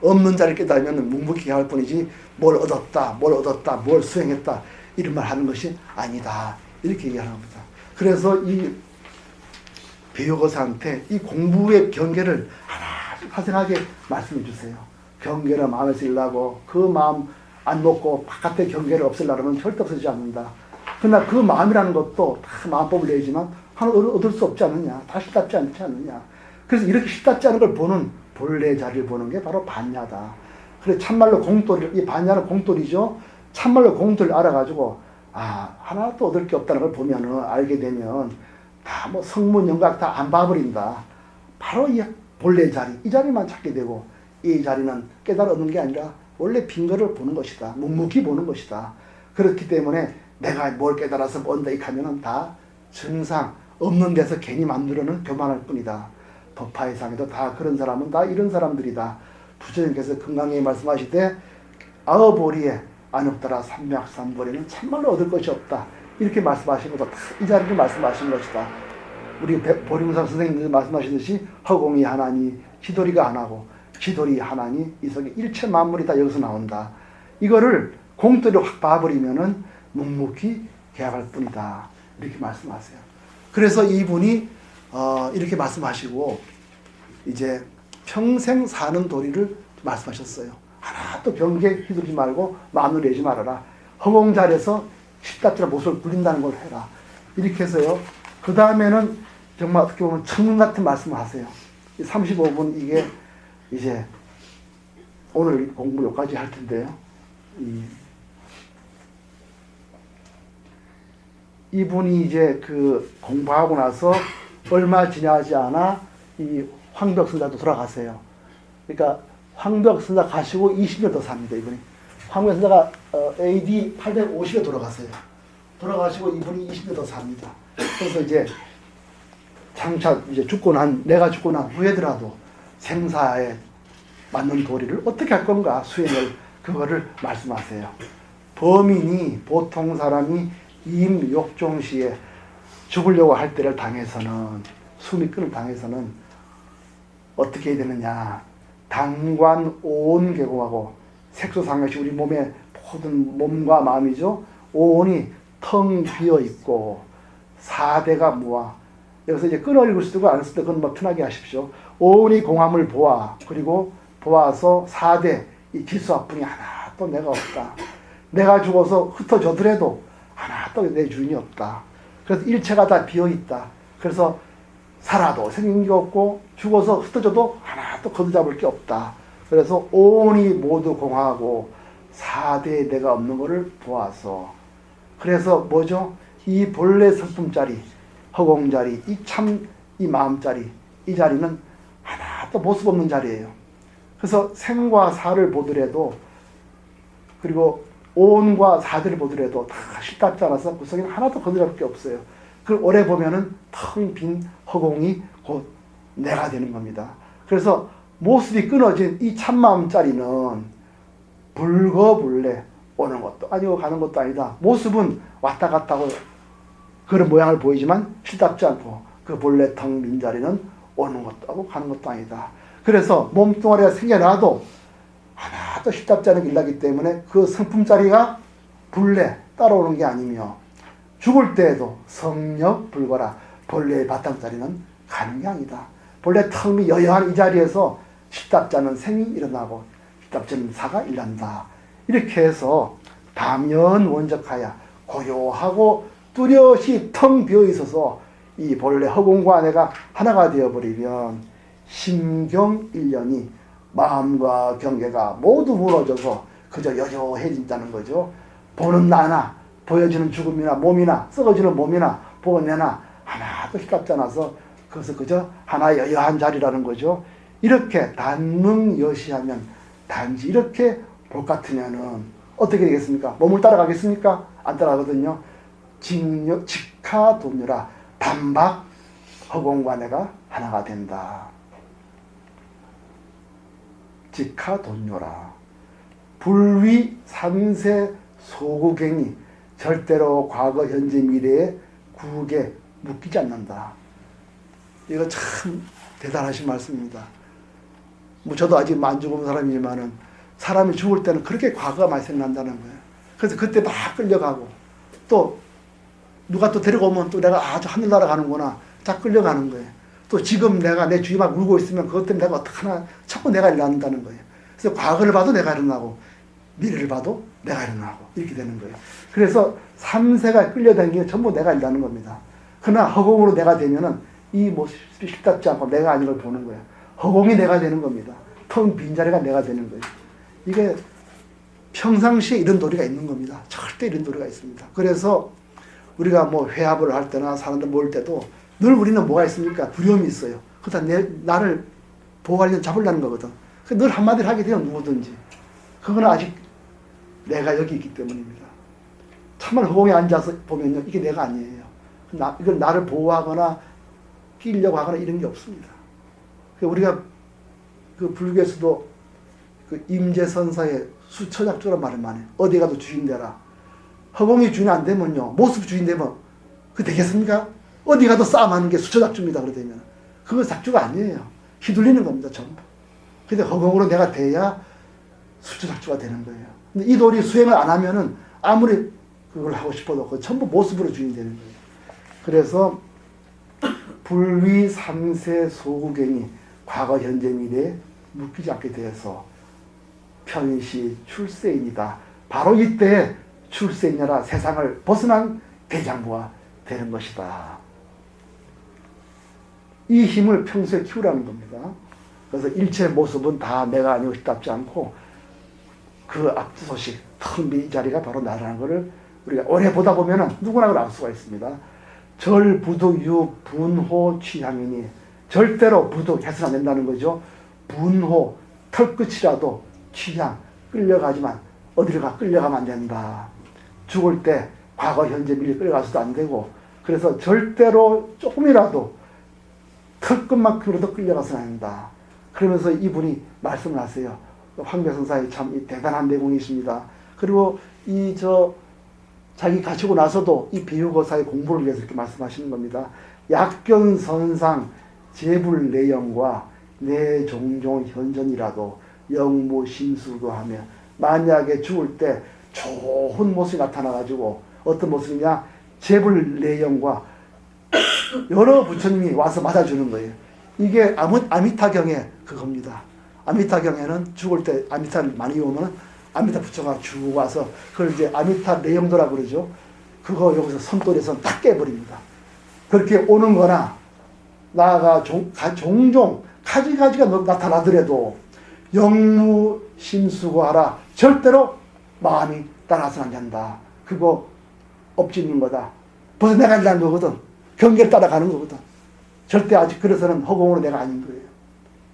없는 자를 깨달으면 묵묵히 계약할 뿐이지 뭘 얻었다, 뭘 수행했다 이런 말 하는 것이 아니다. 이렇게 얘기하는 겁니다. 그래서 이 배요거사한테 이 공부의 경계를 하나 화생하게 말씀해 주세요. 경계를 마음에서 일라고 그 마음 안 놓고 바깥의 경계를 없애려면 절대 없어지지 않는다. 그러나 그 마음이라는 것도 다 마음법을 내지만 하나 얻을 수 없지 않느냐. 다 쉽답지 않지 않느냐. 그래서 이렇게 쉽답지 않은 걸 보는 본래 자리를 보는 게 바로 반야다. 그래서 참말로 공돌이, 이 반야는 공돌이죠. 참말로 공돌을 알아가지고 하나도 얻을 게 없다는 걸 보면은 알게 되면 다 뭐 성문 영각 다 안 봐버린다. 바로 이 본래 자리, 이 자리만 찾게 되고 이 자리는 깨달아 얻는 게 아니라 원래 빈 거를 보는 것이다. 묵묵히 보는 것이다. 그렇기 때문에 내가 뭘 깨달아서 뭔다 이 하면은 다 증상 없는 데서 괜히 만들어는 교만할 뿐이다. 법화의상에도 다 그런 사람은 다 이런 사람들이다. 부처님께서 금강경에 말씀하시되 아어보리에 안욕따라 삼맥삼보리는 참말로 얻을 것이 없다. 이렇게 말씀하신 것도 이 자리를 말씀하신 것이다. 우리 보리무상 선생님들 말씀하시듯이 허공이 하나니 지도리가 하나고 지도리 하나니 이 속에 일체 만물이 다 여기서 나온다. 이거를 공돌이로 확 봐버리면은 묵묵히 계약할 뿐이다. 이렇게 말씀하세요. 그래서 이분이 이렇게 말씀하시고 이제 평생 사는 도리를 말씀하셨어요. 하나도 경계 휘두르지 말고 마음을 내지 말아라. 허공자리에서 십답지나 못을 굴린다는 걸 해라. 이렇게 해서요. 그 다음에는 정말 어떻게 보면 천문 같은 말씀을 하세요. 35분 이게 이제 오늘 공부 여기까지 할 텐데요. 이분이 이제 그 공부하고 나서 얼마 지나지 않아 이 황벽선자도 돌아가세요. 그러니까 황벽선자 가시고 20년 더 삽니다. 이분이 황벽선자가 AD 850에 돌아갔어요. 돌아가시고 이분이 20년 더 삽니다. 그래서 이제 장차 이제 내가 죽고 난 후에더라도 생사에 맞는 도리를 어떻게 할 건가 수행을 그거를 말씀하세요. 범인이 보통 사람이 임욕종시에 죽으려고 할 때를 당해서는 숨이 끊을 당해서는 어떻게 해야 되느냐. 당관 오온계공하고 색소상각시 우리 몸의 모든 몸과 마음이죠. 오온이 텅 비어 있고 사대가 무아. 여기서 이제 끊어 읽을 수도 있고 안 쓸 때 그건 뭐 편하게 하십시오. 오온이 공함을 보아. 그리고 보아서 사대 이 기수합분이 하나도 내가 없다. 내가 죽어서 흩어져더라도 하나도 내 주인이 없다. 그래서 일체가 다 비어 있다. 그래서 살아도 생긴 게 없고 죽어서 흩어져도 하나도 거두잡을 게 없다. 그래서 온이 모두 공하고 사대에 내가 없는 것을 보아서 그래서 뭐죠? 이 본래 성품자리, 허공자리, 이 마음자리, 이 자리는 하나도 모습 없는 자리예요. 그래서 생과 사를 보더라도 그리고 온과 사대를 보더라도 다 실답지 않아서 그 속에 하나도 거두잡을 게 없어요. 그걸 오래 보면은 텅 빈 허공이 곧 내가 되는 겁니다. 그래서 모습이 끊어진 이 참마음짜리는 불거불래 오는 것도 아니고 가는 것도 아니다. 모습은 왔다 갔다 하고 그런 모양을 보이지만 실답지 않고 그 본래 텅 빈 자리는 오는 것도 하고 가는 것도 아니다. 그래서 몸뚱아리가 생겨나도 하나도 실답지 않은 일나기 때문에 그 성품자리가 불래 따라오는 게 아니며 죽을 때에도 성력 불거라 본래의 바탕자리는 가는 게 아니다. 본래 텅이 여여한 이 자리에서 실답지 않은 생이 일어나고 실답지 않은 사가 일난다. 이렇게 해서 다면 원적하야 고요하고 뚜렷이 텅 비어 있어서 이 본래 허공과 내가 하나가 되어버리면 심경일련이 마음과 경계가 모두 무너져서 그저 여조해진다는 거죠. 보는 나나 보여지는 죽음이나 몸이나 썩어지는 몸이나 보는 내나 하나도 실답지 않아서 그것은 그저 하나의 여여한 자리라는 거죠. 이렇게 단능여시하면 단지 이렇게 볼 것 같으면은 어떻게 되겠습니까? 몸을 따라가겠습니까? 안 따라가거든요. 직하돈요라 반박 허공과 내가 하나가 된다. 직하돈요라 불위 삼세 소구갱이 절대로 과거 현재 미래의 구국에 묶이지 않는다. 이거 참 대단하신 말씀입니다. 뭐 저도 아직 안 죽은 사람이지만은 사람이 죽을 때는 그렇게 과거가 많이 생각난다는 거예요. 그래서 그때 막 끌려가고 또 누가 또 데리고 오면 또 내가 아주 하늘나라 가는구나 딱 끌려가는 거예요. 또 지금 내가 내 주위 막 울고 있으면 그것 때문에 내가 어떡하나 자꾸 내가 일어난다는 거예요. 그래서 과거를 봐도 내가 일어나고 미래를 봐도 내가 일어나고 이렇게 되는 거예요. 그래서 3세가 끌려다니는 게 전부 내가 일어나는 겁니다. 그러나 허공으로 내가 되면은 이 모습이 쉽답지 않고 내가 아닌 걸 보는 거예요. 허공이 내가 되는 겁니다. 텅 빈 자리가 내가 되는 거예요. 이게 평상시에 이런 도리가 있는 겁니다. 절대 이런 도리가 있습니다. 그래서 우리가 뭐 회합을 할 때나 사람들 모일 때도 늘 우리는 뭐가 있습니까? 두려움이 있어요. 그러다 나를 보호하려면 잡으려는 거거든. 늘 한마디를 하게 돼요. 누구든지. 그건 아직 내가 여기 있기 때문입니다. 참말 허공에 앉아서 보면요. 이게 내가 아니에요. 이걸 나를 보호하거나 끼려고 하거나 이런 게 없습니다. 우리가 그 불교에서도 그 임재선사의 수처작주란 말을 많이 해요. 어디 가도 주인 되라. 허공이 주인 안 되면요. 모습 주인 되면 그 되겠습니까? 어디 가도 싸움하는 게 수처작주입니다. 그러면 그거 작주가 아니에요. 휘둘리는 겁니다. 전부. 근데 허공으로 내가 돼야 수처작주가 되는 거예요. 근데 이 도리 수행을 안 하면은 아무리 그걸 하고 싶어도 그 전부 모습으로 주인 되는 거예요. 그래서 불위 삼세 소구경이 과거 현재 미래에 묶이지 않게 되어서 편시 출세인이다. 바로 이때 출세인이라 세상을 벗어난 대장부가 되는 것이다. 이 힘을 평소에 키우라는 겁니다. 그래서 일체 모습은 다 내가 아니고 싶답지 않고 그 앞소식, 텅 빈 자리가 바로 나라는 것을 우리가 오래 보다 보면 누구나 알 수가 있습니다. 절부득유 분호 취향이니 절대로 부득해서는 안 된다는 거죠. 분호, 털끝이라도 취향, 끌려가지만 어디를 끌려가면 안 된다. 죽을 때 과거, 현재, 미래 끌려가서도 안 되고 그래서 절대로 조금이라도 털끝만큼이라도 끌려가서는 안 된다. 그러면서 이분이 말씀을 하세요. 황배선사의 참 대단한 내공이십니다. 그리고 자기 가시고 나서도 이 비유거사의 공부를 위해서 이렇게 말씀하시는 겁니다. 약견선상 제불내영과 내 종종 현전이라도 영무심수도 하며 만약에 죽을 때 좋은 모습이 나타나가지고 어떤 모습이냐 제불내영과 여러 부처님이 와서 맞아주는 거예요. 이게 아미타경의 그겁니다. 아미타경에는 죽을 때 아미타를 많이 오면 아미타 부처가 쭉 와서 그걸 이제 아미타 내영도라고 그러죠. 그거 여기서 손돌에서 딱 깨버립니다. 그렇게 오는 거나 나아가 종종 가지가지가 나타나더라도 영무심수고하라. 절대로 마음이 따라서는 안 된다. 그거 엎지는 거다. 벌써 내가 일하는 거거든. 경계를 따라가는 거거든. 절대 아직 그래서는 허공으로 내가 아닌 거예요.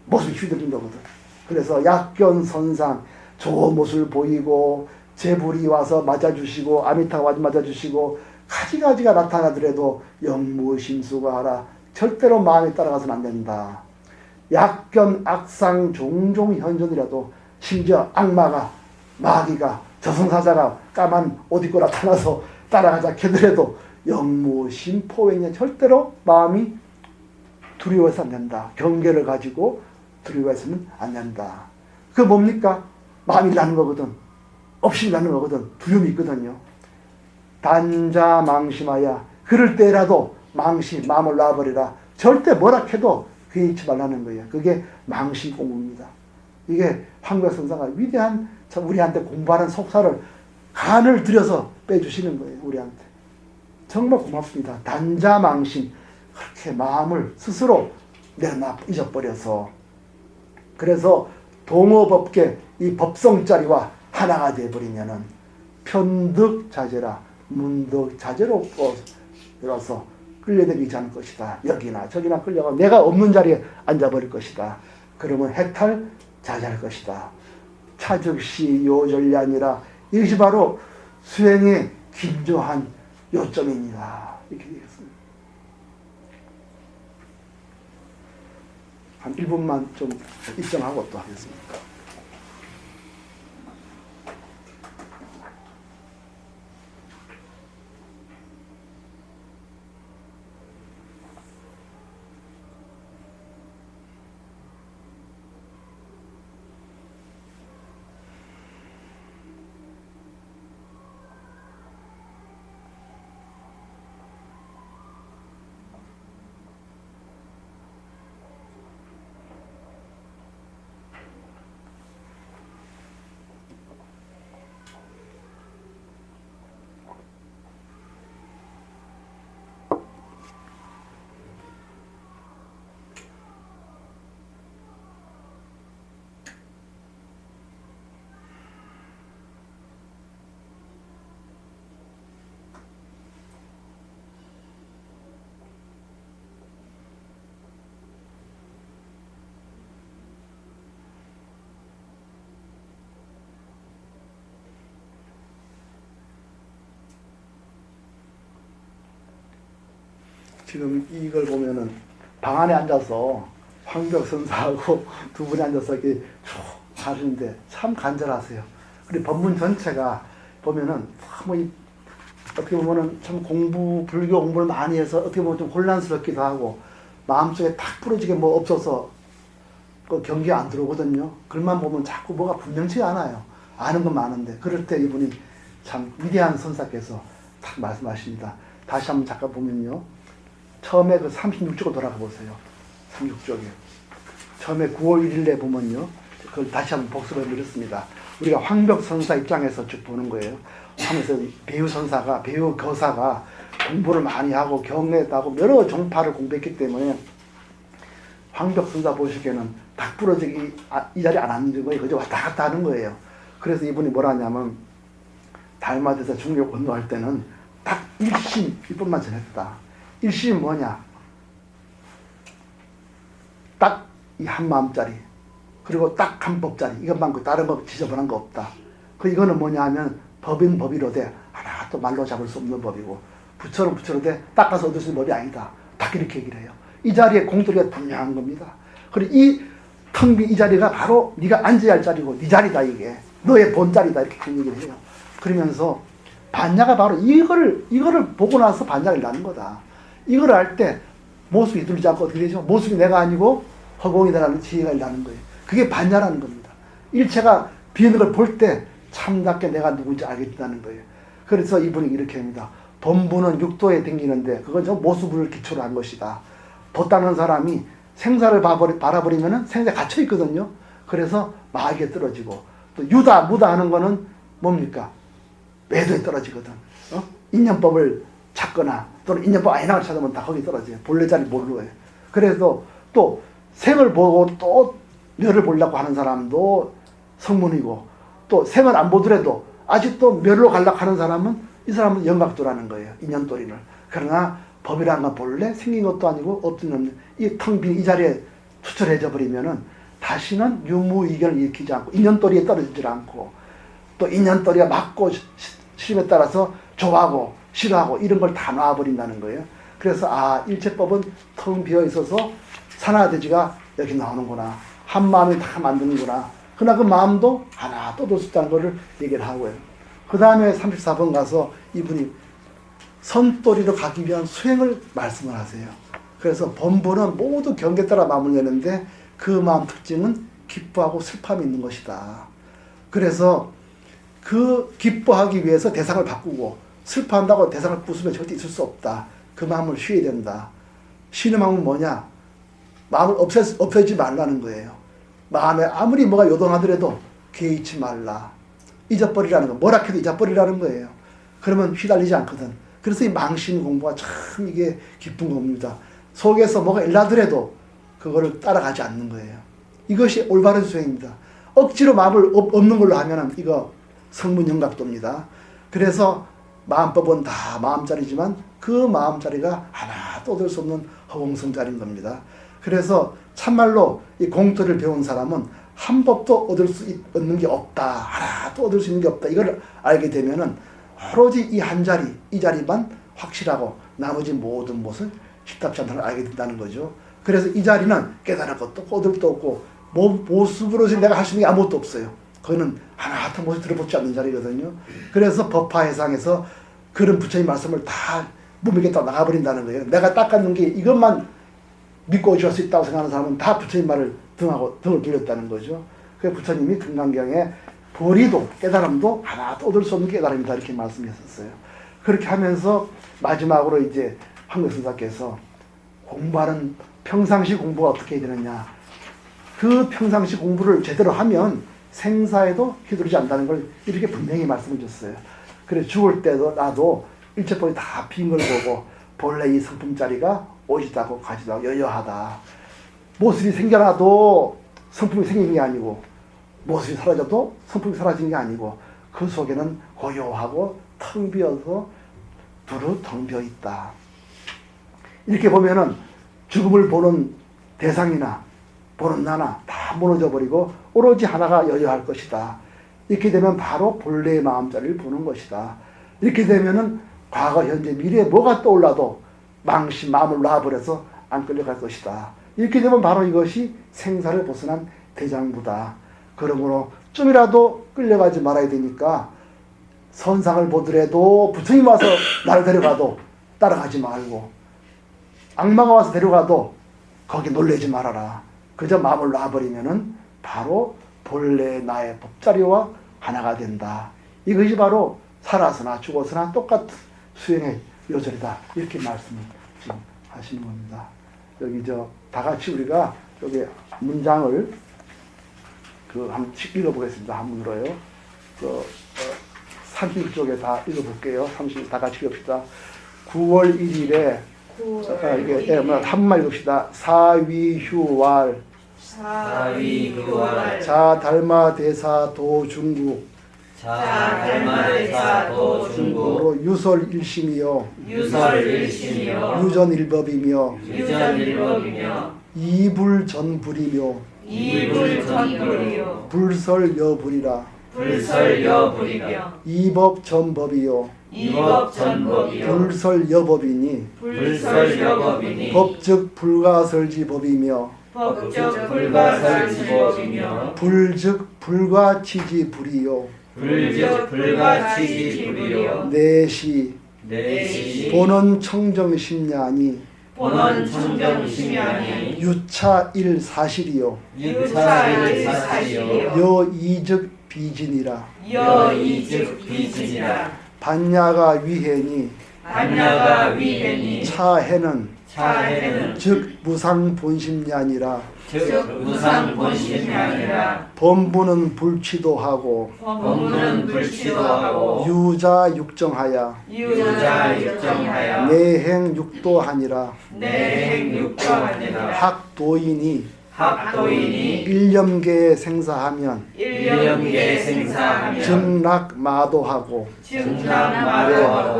모습이 휘둘린 거거든. 그래서 약견선상 좋은 모습을 보이고 제불이 와서 맞아주시고 아미타가 와서 맞아주시고 가지가지가 나타나더라도 영무심수가 하라. 절대로 마음이 따라가서는 안 된다. 약견 악상 종종 현존이라도 심지어 악마가 마귀가 저승사자가 까만 옷 입고 나타나서 따라가자 캐더라도 영무심포행에 절대로 마음이 두려워해서 안 된다. 경계를 가지고 두려워해서는 안 된다. 그게 뭡니까? 마음이 나는 거거든. 없이 나는 거거든. 두려움이 있거든요. 단자 망심하야 그럴 때라도 망심, 마음을 놔버리라. 절대 뭐라 해도 그에 잊지 말라는 거예요. 그게 망심 공부입니다. 이게 황배선사가 위대한 우리한테 공부하는 속사를 간을 들여서 빼주시는 거예요. 우리한테. 정말 고맙습니다. 단자 망심 그렇게 마음을 스스로 내려놔 잊어버려서 그래서 동어법계 이 법성자리와 하나가 되어버리면은 편득자재라 문득자재로 들어서 끌려다니지 않을 것이다. 여기나 저기나 끌려가 내가 없는 자리에 앉아버릴 것이다. 그러면 해탈자재할 것이다. 차즉시 요전량이라. 이것이 바로 수행의 긴조한 요점입니다. 이렇게 되겠습니다. 한 1분만 좀 입장하고 또 하겠습니다. 지금 이걸 보면은 방 안에 앉아서 황벽 선사하고 두 분이 앉아서 이렇게 쭉 하시는데 참 간절하세요. 그리고 법문 전체가 보면은 참 어떻게 보면은 참 불교 공부를 많이 해서 어떻게 보면 좀 혼란스럽기도 하고 마음속에 탁 부러지게 뭐 없어서 그 경계가 안 들어오거든요. 글만 보면 자꾸 뭐가 분명치 않아요. 아는 건 많은데 그럴 때 이분이 참 위대한 선사께서 딱 말씀하십니다. 다시 한번 잠깐 보면요. 처음에 그 36쪽을 돌아가 보세요. 36쪽에. 처음에 9월 1일에 보면요. 그걸 다시 한번 복습을 드렸습니다. 우리가 황벽 선사 입장에서 쭉 보는 거예요. 하면서 배우 선사가, 배우 거사가 공부를 많이 하고 경례도 하고 여러 종파를 공부했기 때문에 황벽 선사 보시기에는 딱 부러지기 이 자리에 안 앉는 거예요. 그저 왔다 갔다 하는 거예요. 그래서 이분이 뭐라 하냐면 달마대에서 중력 원도할 때는 딱 일심, 이뿐만 전했다. 일심이 뭐냐? 딱 이 한 마음짜리, 그리고 딱 한 법짜리, 이것만큼 다른 법 지저분한 거 없다. 이거는 뭐냐 하면 법인 법이로되 하나도 말로 잡을 수 없는 법이고 부처는 부처로되 닦아서 얻을 수 있는 법이 아니다. 딱 이렇게 얘기를 해요. 이 자리에 공돌이가 분명한 겁니다. 그리고 이 텅 빈 이 자리가 바로 네가 앉아야 할 자리고 네 자리다, 이게 너의 본자리다, 이렇게 그 얘기를 해요. 그러면서 반야가 바로 이거를 보고 나서 반야가 일어나는 거다. 이걸 알 때 모습이 들지 않고 어떻게 되죠? 모습이 내가 아니고 허공이다라는 지혜가 일어나는 거예요. 그게 반야라는 겁니다. 일체가 비는 걸 볼 때 참답게 내가 누군지 알게 된다는 거예요. 그래서 이분이 이렇게 합니다. 본부는 육도에 댕기는데 그건 저 모습을 기초로 한 것이다. 도 닦는 사람이 생사를 바라버리면 생사에 갇혀 있거든요. 그래서 마하게 떨어지고, 또 유다, 무다 하는 거는 뭡니까? 매도에 떨어지거든. 인연법을 찾거나 또는 인연법 아니라고 찾으면 다 거기 떨어져요. 본래 자리 모르고요. 그래서 또 생을 보고 또 멸을 보려고 하는 사람도 성문이고, 또 생을 안 보더라도 아직도 멸로 가려고 하는 사람은 이 사람은 영각도라는 거예요. 인연도리를. 그러나 법이라는 건 본래 생긴 것도 아니고 없는 이 텅 빈 이 자리에 투철해져 버리면은 다시는 유무의견을 일으키지 않고 인연도리에 떨어지지 않고, 또 인연도리가 맞고 시름에 따라서 좋아하고 싫어하고 이런 걸 다 놔버린다는 거예요. 그래서 일체법은 텅 비어 있어서 산화대지가 여기 나오는구나. 한 마음이 다 만드는구나. 그러나 그 마음도 하나 떠돌 수 있다는 것을 얘기를 하고요. 그 다음에 34번 가서 이분이 선도리로 가기 위한 수행을 말씀을 하세요. 그래서 본부는 모두 경계 따라 마음을 내는데 그 마음 특징은 기뻐하고 슬픔이 있는 것이다. 그래서 그 기뻐하기 위해서 대상을 바꾸고 슬퍼한다고 대상을 부수면 절대 있을 수 없다. 그 마음을 쉬어야 된다. 쉬는 마음은 뭐냐? 마음을 없애지 말라는 거예요. 마음에 아무리 뭐가 요동하더라도 개의치 말라. 잊어버리라는 거. 뭐라 해도 잊어버리라는 거예요. 그러면 휘달리지 않거든. 그래서 이 망신 공부가 참 이게 기쁜 겁니다. 속에서 뭐가 일나더라도 그거를 따라가지 않는 거예요. 이것이 올바른 수행입니다. 억지로 마음을 없는 걸로 하면은 이거 성문영각도입니다. 그래서 마음법은 다 마음자리지만 그 마음자리가 하나 또 얻을 수 없는 허공성자리인 겁니다. 그래서 참말로 이 공토를 배운 사람은 한 법도 얻는 게 없다. 하나도 얻을 수 있는 게 없다. 이걸 알게 되면은 오로지 이 한 자리, 이 자리만 확실하고 나머지 모든 것을 식답지 않다는 걸 알게 된다는 거죠. 그래서 이 자리는 깨달을 것도 없고 얻을 것도 없고 모습으로서 내가 할 수 있는 게 아무것도 없어요. 그거는 하나같은 모습 들어보지 않는 자리거든요. 그래서 법화해상에서 그런 부처님 말씀을 다 못 믿겠다고 나가버린다는 거예요. 내가 닦았는 게 이것만 믿고 오실 수 있다고 생각하는 사람은 다 부처님 말을 등을 돌렸다는 거죠. 그래서 부처님이 금강경에 보리도 깨달음도 하나도 얻을 수 없는 깨달음이다 이렇게 말씀하셨어요. 그렇게 하면서 마지막으로 이제 황급선사께서 공부하는 평상시 공부가 어떻게 해야 되느냐, 그 평상시 공부를 제대로 하면 생사에도 휘두르지 않는다는 걸 이렇게 분명히 말씀해 줬어요. 그래서 죽을 때도 나도 일체법이 다 빈 걸 보고 본래 이 성품자리가 오지도 않고 가지도 않고 여여하다. 모습이 생겨나도 성품이 생긴 게 아니고 모습이 사라져도 성품이 사라진 게 아니고 그 속에는 고요하고 텅 비어서 두루 텅 비어 있다. 이렇게 보면은 죽음을 보는 대상이나 보는 나나 다 무너져 버리고 오로지 하나가 여여할 것이다. 이렇게 되면 바로 본래의 마음자리를 보는 것이다. 이렇게 되면은 과거, 현재, 미래에 뭐가 떠올라도 망신, 마음을 놔버려서 안 끌려갈 것이다. 이렇게 되면 바로 이것이 생사를 벗어난 대장부다. 그러므로 좀이라도 끌려가지 말아야 되니까 선상을 보더라도 부처님 와서 나를 데려가도 따라가지 말고 악마가 와서 데려가도 거기 놀라지 말아라. 그저 마음을 놔버리면은 바로 본래 나의 법자리와 하나가 된다. 이것이 바로 살아서나 죽어서나 똑같은 수행의 요절이다. 이렇게 말씀을 지금 하시는 겁니다. 여기 다 같이 우리가 여기 문장을 한번 읽어보겠습니다. 한문으로요. 30쪽에 다 읽어볼게요. 30 다 같이 읽읍시다. 9월 1일에 한문만 읽읍시다. 사위휴왈 자달마대사 도중국 로 유설일심이요 유전일법이며 이불전불이며 불설여불이라 이법전법이요 불설여법이니 법즉 불가설지법이며 불즉 불가치지불이요 내시 본원 청정심야니 유차일사실이요 여이즉 비진이라 반야가 위해니 차해는 즉 무상본심이 아니라 범부는 불취도하고 유자육정하야 내행육도하니라 학도인이 일념계에 생사하면 증락마도하고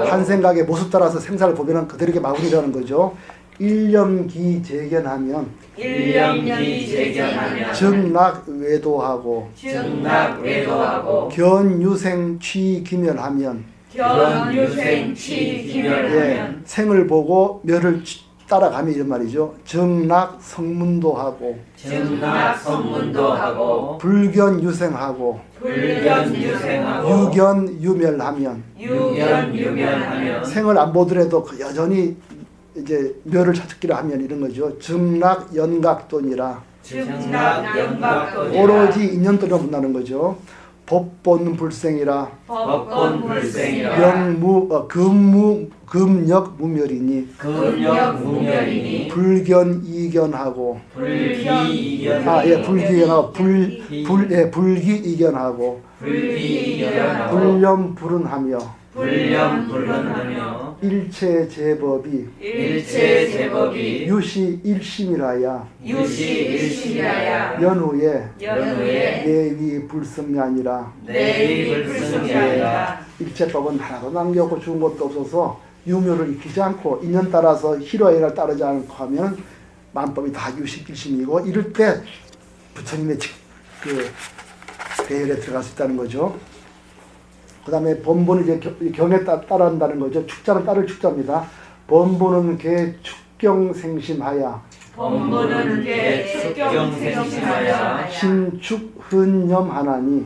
한 생각에 모습 따라서 생사를 보면 그대로 이렇게 마무리라는 거죠. 일념기 재견하면 증락외도하고 견유생취기멸하면 생을 보고 멸을 따라가면 이런 말이죠. 증락성문도하고 불견유생하고 유견유멸하면 생을 안 보더라도 여전히 이제 멸을 찾기를 하면 이런 거죠. 증락연각돈이라 오로지 인연돈으로 본다는 거죠. 법본불생이라 금역무멸이니 불견이견하고 불기이견하고 불념불운하며 일체 제법이 유시 일심이라야 연후에 내위 불성이 아니라 일체법은 하나도 남겼고 죽은 것도 없어서 유묘를 익히지 않고 인연 따라서 희로애를 따르지 않고 하면 만법이 다 유식일심이고 이럴 때 부처님의 그 대열에 들어갈 수 있다는 거죠. 그 다음에 번보는 이제 경에 따라한다는 거죠. 축자는 따를 축자입니다. 번보는 개 축경생심하야 본부는 게 축경생심하여 신축흔념하나니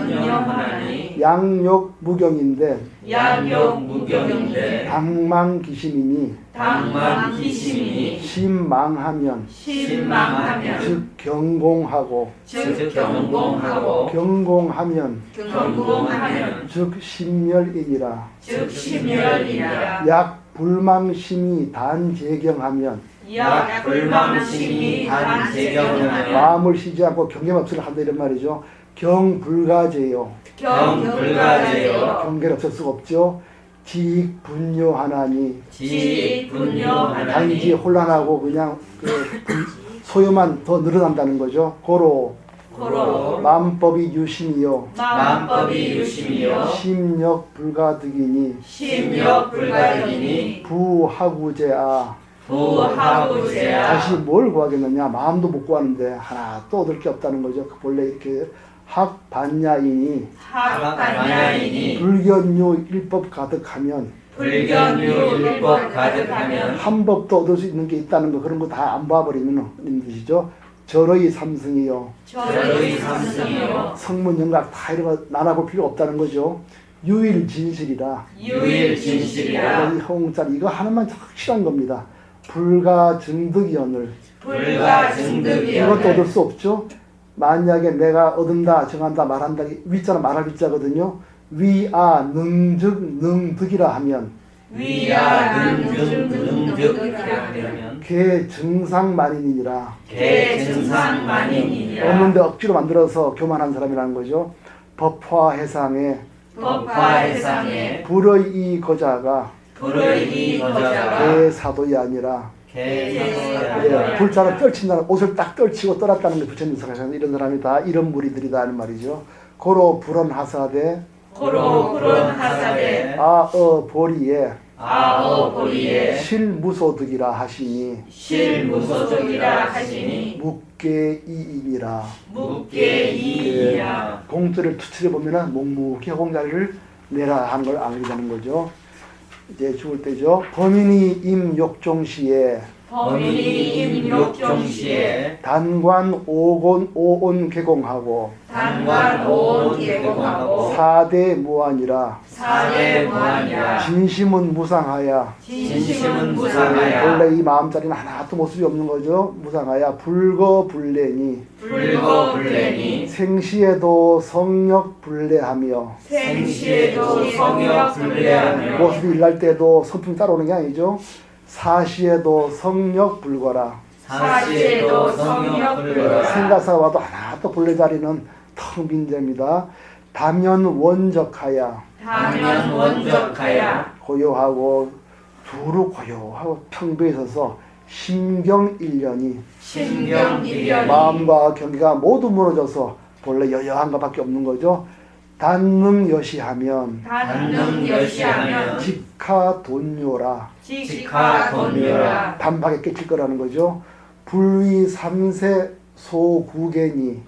신축근념하니 양욕무경인데 양욕무경인데 당망기심이니 당만기심이 심망하면 신망하면 즉 경공하고 즉 경공하고 경공하면 경공하면 즉 심멸이니라. 즉 심열이라 약 불망심이 단재경하면 약 불망심이 단재경하면 마음을 쉬지 않고 경계맙수를 한다 이런 말이죠. 경불가제요. 경불가제요 경계를 없앨 수가 없죠. 지익분요하나니 지분요하나니 단지 혼란하고 그냥 소요만 더 늘어난다는 거죠. 고로 고로 만법이 유심이요 만법이 유심이요 심력 불가득이니 심력 불가이니 부하구제아. 부하구제야 다시 뭘 구하겠느냐. 마음도 못 구하는데 하나 또 얻을 게 없다는 거죠. 본래 이렇게 학반야이니 학반야이니 불견유 일법 가득하면 불견유 율법 가득하면 한 법도 얻을 수 있는 게 있다는 거 그런 거 다 안 봐버리는 뜻이죠. 절의 삼승이요 절의 삼승이요 성문영각 다 이런 거 나눠볼 필요 없다는 거죠. 유일진실이다. 유일진실이라 이 허웅자리 이거 하나만 확실한 겁니다. 불가증득이언을 불가증득이여 이것도 얻을 수 없죠. 만약에 내가 얻은다 정한다 말한다 위자는 말할 위자거든요. 위아 능즉 능득이라 하면 위아능증능득이라 하면 개 증상만인이니라. 개증상만인이라 없는데 억지로 만들어서 교만한 사람이라는 거죠. 법화해상에 법화해상에 불의 이 거자가 불의 거자가 개사도이 아니라 예, 불자는 떨친다는 옷을 딱 떨치고 떠났다는 게 부처님 생각하는 이런 사람이 다 이런 무리들이다 하는 말이죠. 고로 불언하사대 고로 불언하사대 아어 보리에 아오보리에 실무소득이라 하시니 실무소득이라 하시니 묵계이이니라. 묵계이이라 공들을 투치해 보면은 묵묵히 공자리를 내라 하는 걸 알게 되는 거죠. 이제 죽을 때죠. 범인이 임욕종시에 범인이 임욕종시에 단관 오온 개공하고 단관 오온 개공하고 사대 무한이라. 사대 무한이라 진심은 무상하야. 진심은 무상하야 원래 이 마음자리는 하나도 모습이 없는 거죠. 무상하야 불거불례니 불거불례니 생시에도 성력 불례하며 생시에도 성역 불례하며 모습이 일날 때도 성품이 따라오는 게 아니죠. 사시에도 성력 불거라. 사시에도 성역 불거라 생각사 와도 하나도 본래 자리는 텅 빈 데입니다. 다면 원적하야 다면 원적하야 고요하고 두루 고요하고 평배에 서서 심경일련이 신경일련이 마음과 경계가 모두 무너져서 본래 여여한 것밖에 없는 거죠. 단능여시하면 단능여시하면 직하돈요라. 직하돈요라 단박에 깨칠 거라는 거죠. 불위 삼세 소구개니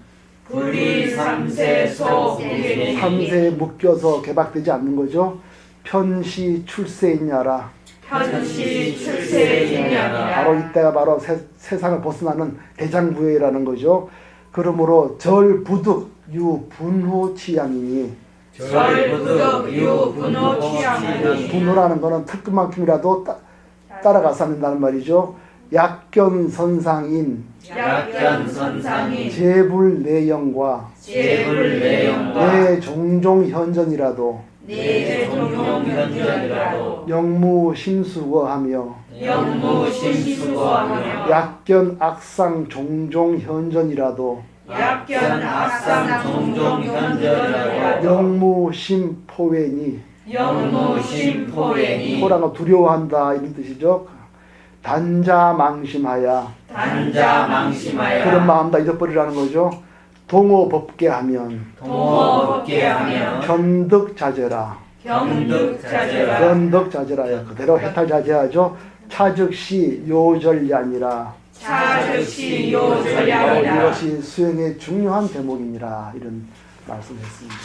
불이 삼세소구개니 삼세에 묶여서 개박되지 않는 거죠. 편시 출세이냐라. 편시 출세이냐라 바로 이때가 바로 세상을 벗어나는 대장부회라는 거죠. 그러므로 절부득 유분호치양이니 절부득 유분호취향이니 분호라는 거는 털끝만큼이라도 따라가서 한다는 말이죠. 약견선상인 약견선상인 제불내영과 제불내영과 내 종종현전이라도 내 종종현전이라도 영무심수거하며 영무심수거하며 약견악상 종종현전이라도 약견악상 종종현전이라도 영무심포회니 영무심포회니 포라는 두려워한다 이런 뜻이죠. 단자망심하야 단자망심하여 그런 마음 다 잊어버리라는 거죠. 동호법계하면 동호법계하며 견득자제라. 경득자제라 견득자제라야 그대로 해탈자제하죠. 차즉시 요절이 아니라 차즉시 요절이 아니라 이것이 수행의 중요한 대목이니라 이런 말씀을 했습니다.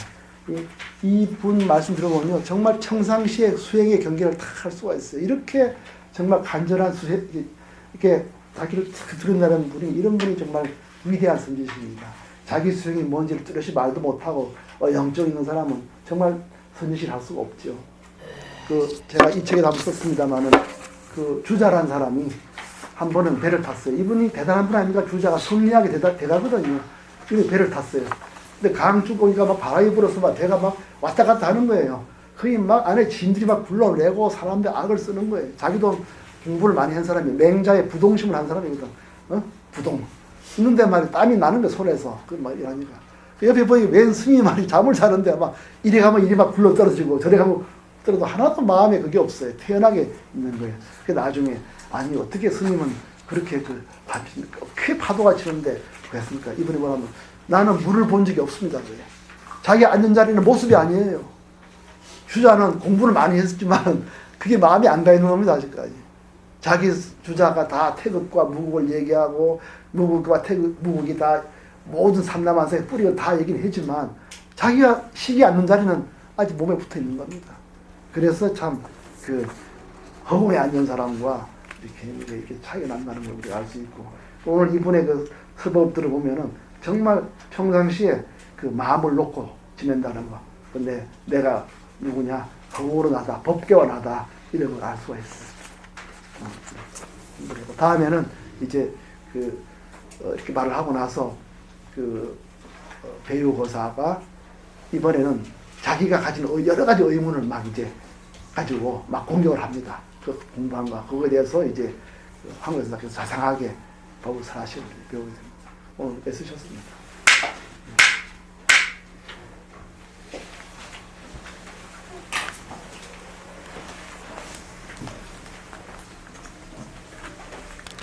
이분 말씀 들어보면요 정말 평상시에 수행의 경계를 다 할 수가 있어요. 이렇게 정말 간절한 수행 이렇게 자기를 탁 드러내는 분이 이런 분이 정말 위대한 선지식입니다. 자기 수행이 뭔지를 뚜렷이 말도 못하고 영적 있는 사람은 정말 선지식을 할 수가 없죠. 제가 이 책에 한번 썼습니다만은 주자라는 사람이 한 번은 배를 탔어요. 이분이 대단한 분 아닙니까? 주자가 승리하게 돼가거든요. 이분이 배를 탔어요. 근데 강주 보니까 막 바람이 불어서 막 배가 막 왔다 갔다 하는 거예요. 거기 막 안에 짐들이 막 불러내고 사람들 악을 쓰는 거예요. 자기도 공부를 많이 한 사람이 맹자의 부동심을 한 사람이거든. 부동. 있는데 말이 땀이 나는 거야 손에서. 막 이러니까. 옆에 보니 웬 스님이 말이 잠을 자는데 막 이리 가면 이리 막 굴러 떨어지고 저리 가면 떨어도 하나도 마음에 그게 없어요. 태연하게 있는 거예요. 그 나중에 아니 어떻게 스님은 그렇게 큰 파도가 치는데 그랬습니까? 이분이 뭐라면 나는 물을 본 적이 없습니다. 그래. 자기 앉은 자리는 모습이 아니에요. 주자는 공부를 많이 했지만 그게 마음에 안 가 있는 겁니다. 아직까지. 자기 주자가 다 태극과 무국을 얘기하고 무국과 태극, 무국이 다 모든 삼남한사의 뿌리를 다 얘기는 했지만 자기가 시기 앉는 자리는 아직 몸에 붙어 있는 겁니다. 그래서 참 허공에 앉은 사람과 이렇게 차이가 난다는 걸 우리가 알 수 있고 오늘 이분의 설법들을 보면은 정말 평상시에 마음을 놓고 지낸다는 거. 근데 내가 누구냐? 허공으로 나다, 법계원하다 이런 걸 알 수가 있어요. 다음에는 이제 이렇게 말을 하고 나서 배우거사가 이번에는 자기가 가진 여러 가지 의문을 막 이제 가지고 막 공격을 합니다. 공부한 거 그거에 대해서 이제 황교사께서 자상하게 법을 설하시고 배우게 됩니다. 오늘 애쓰셨습니다.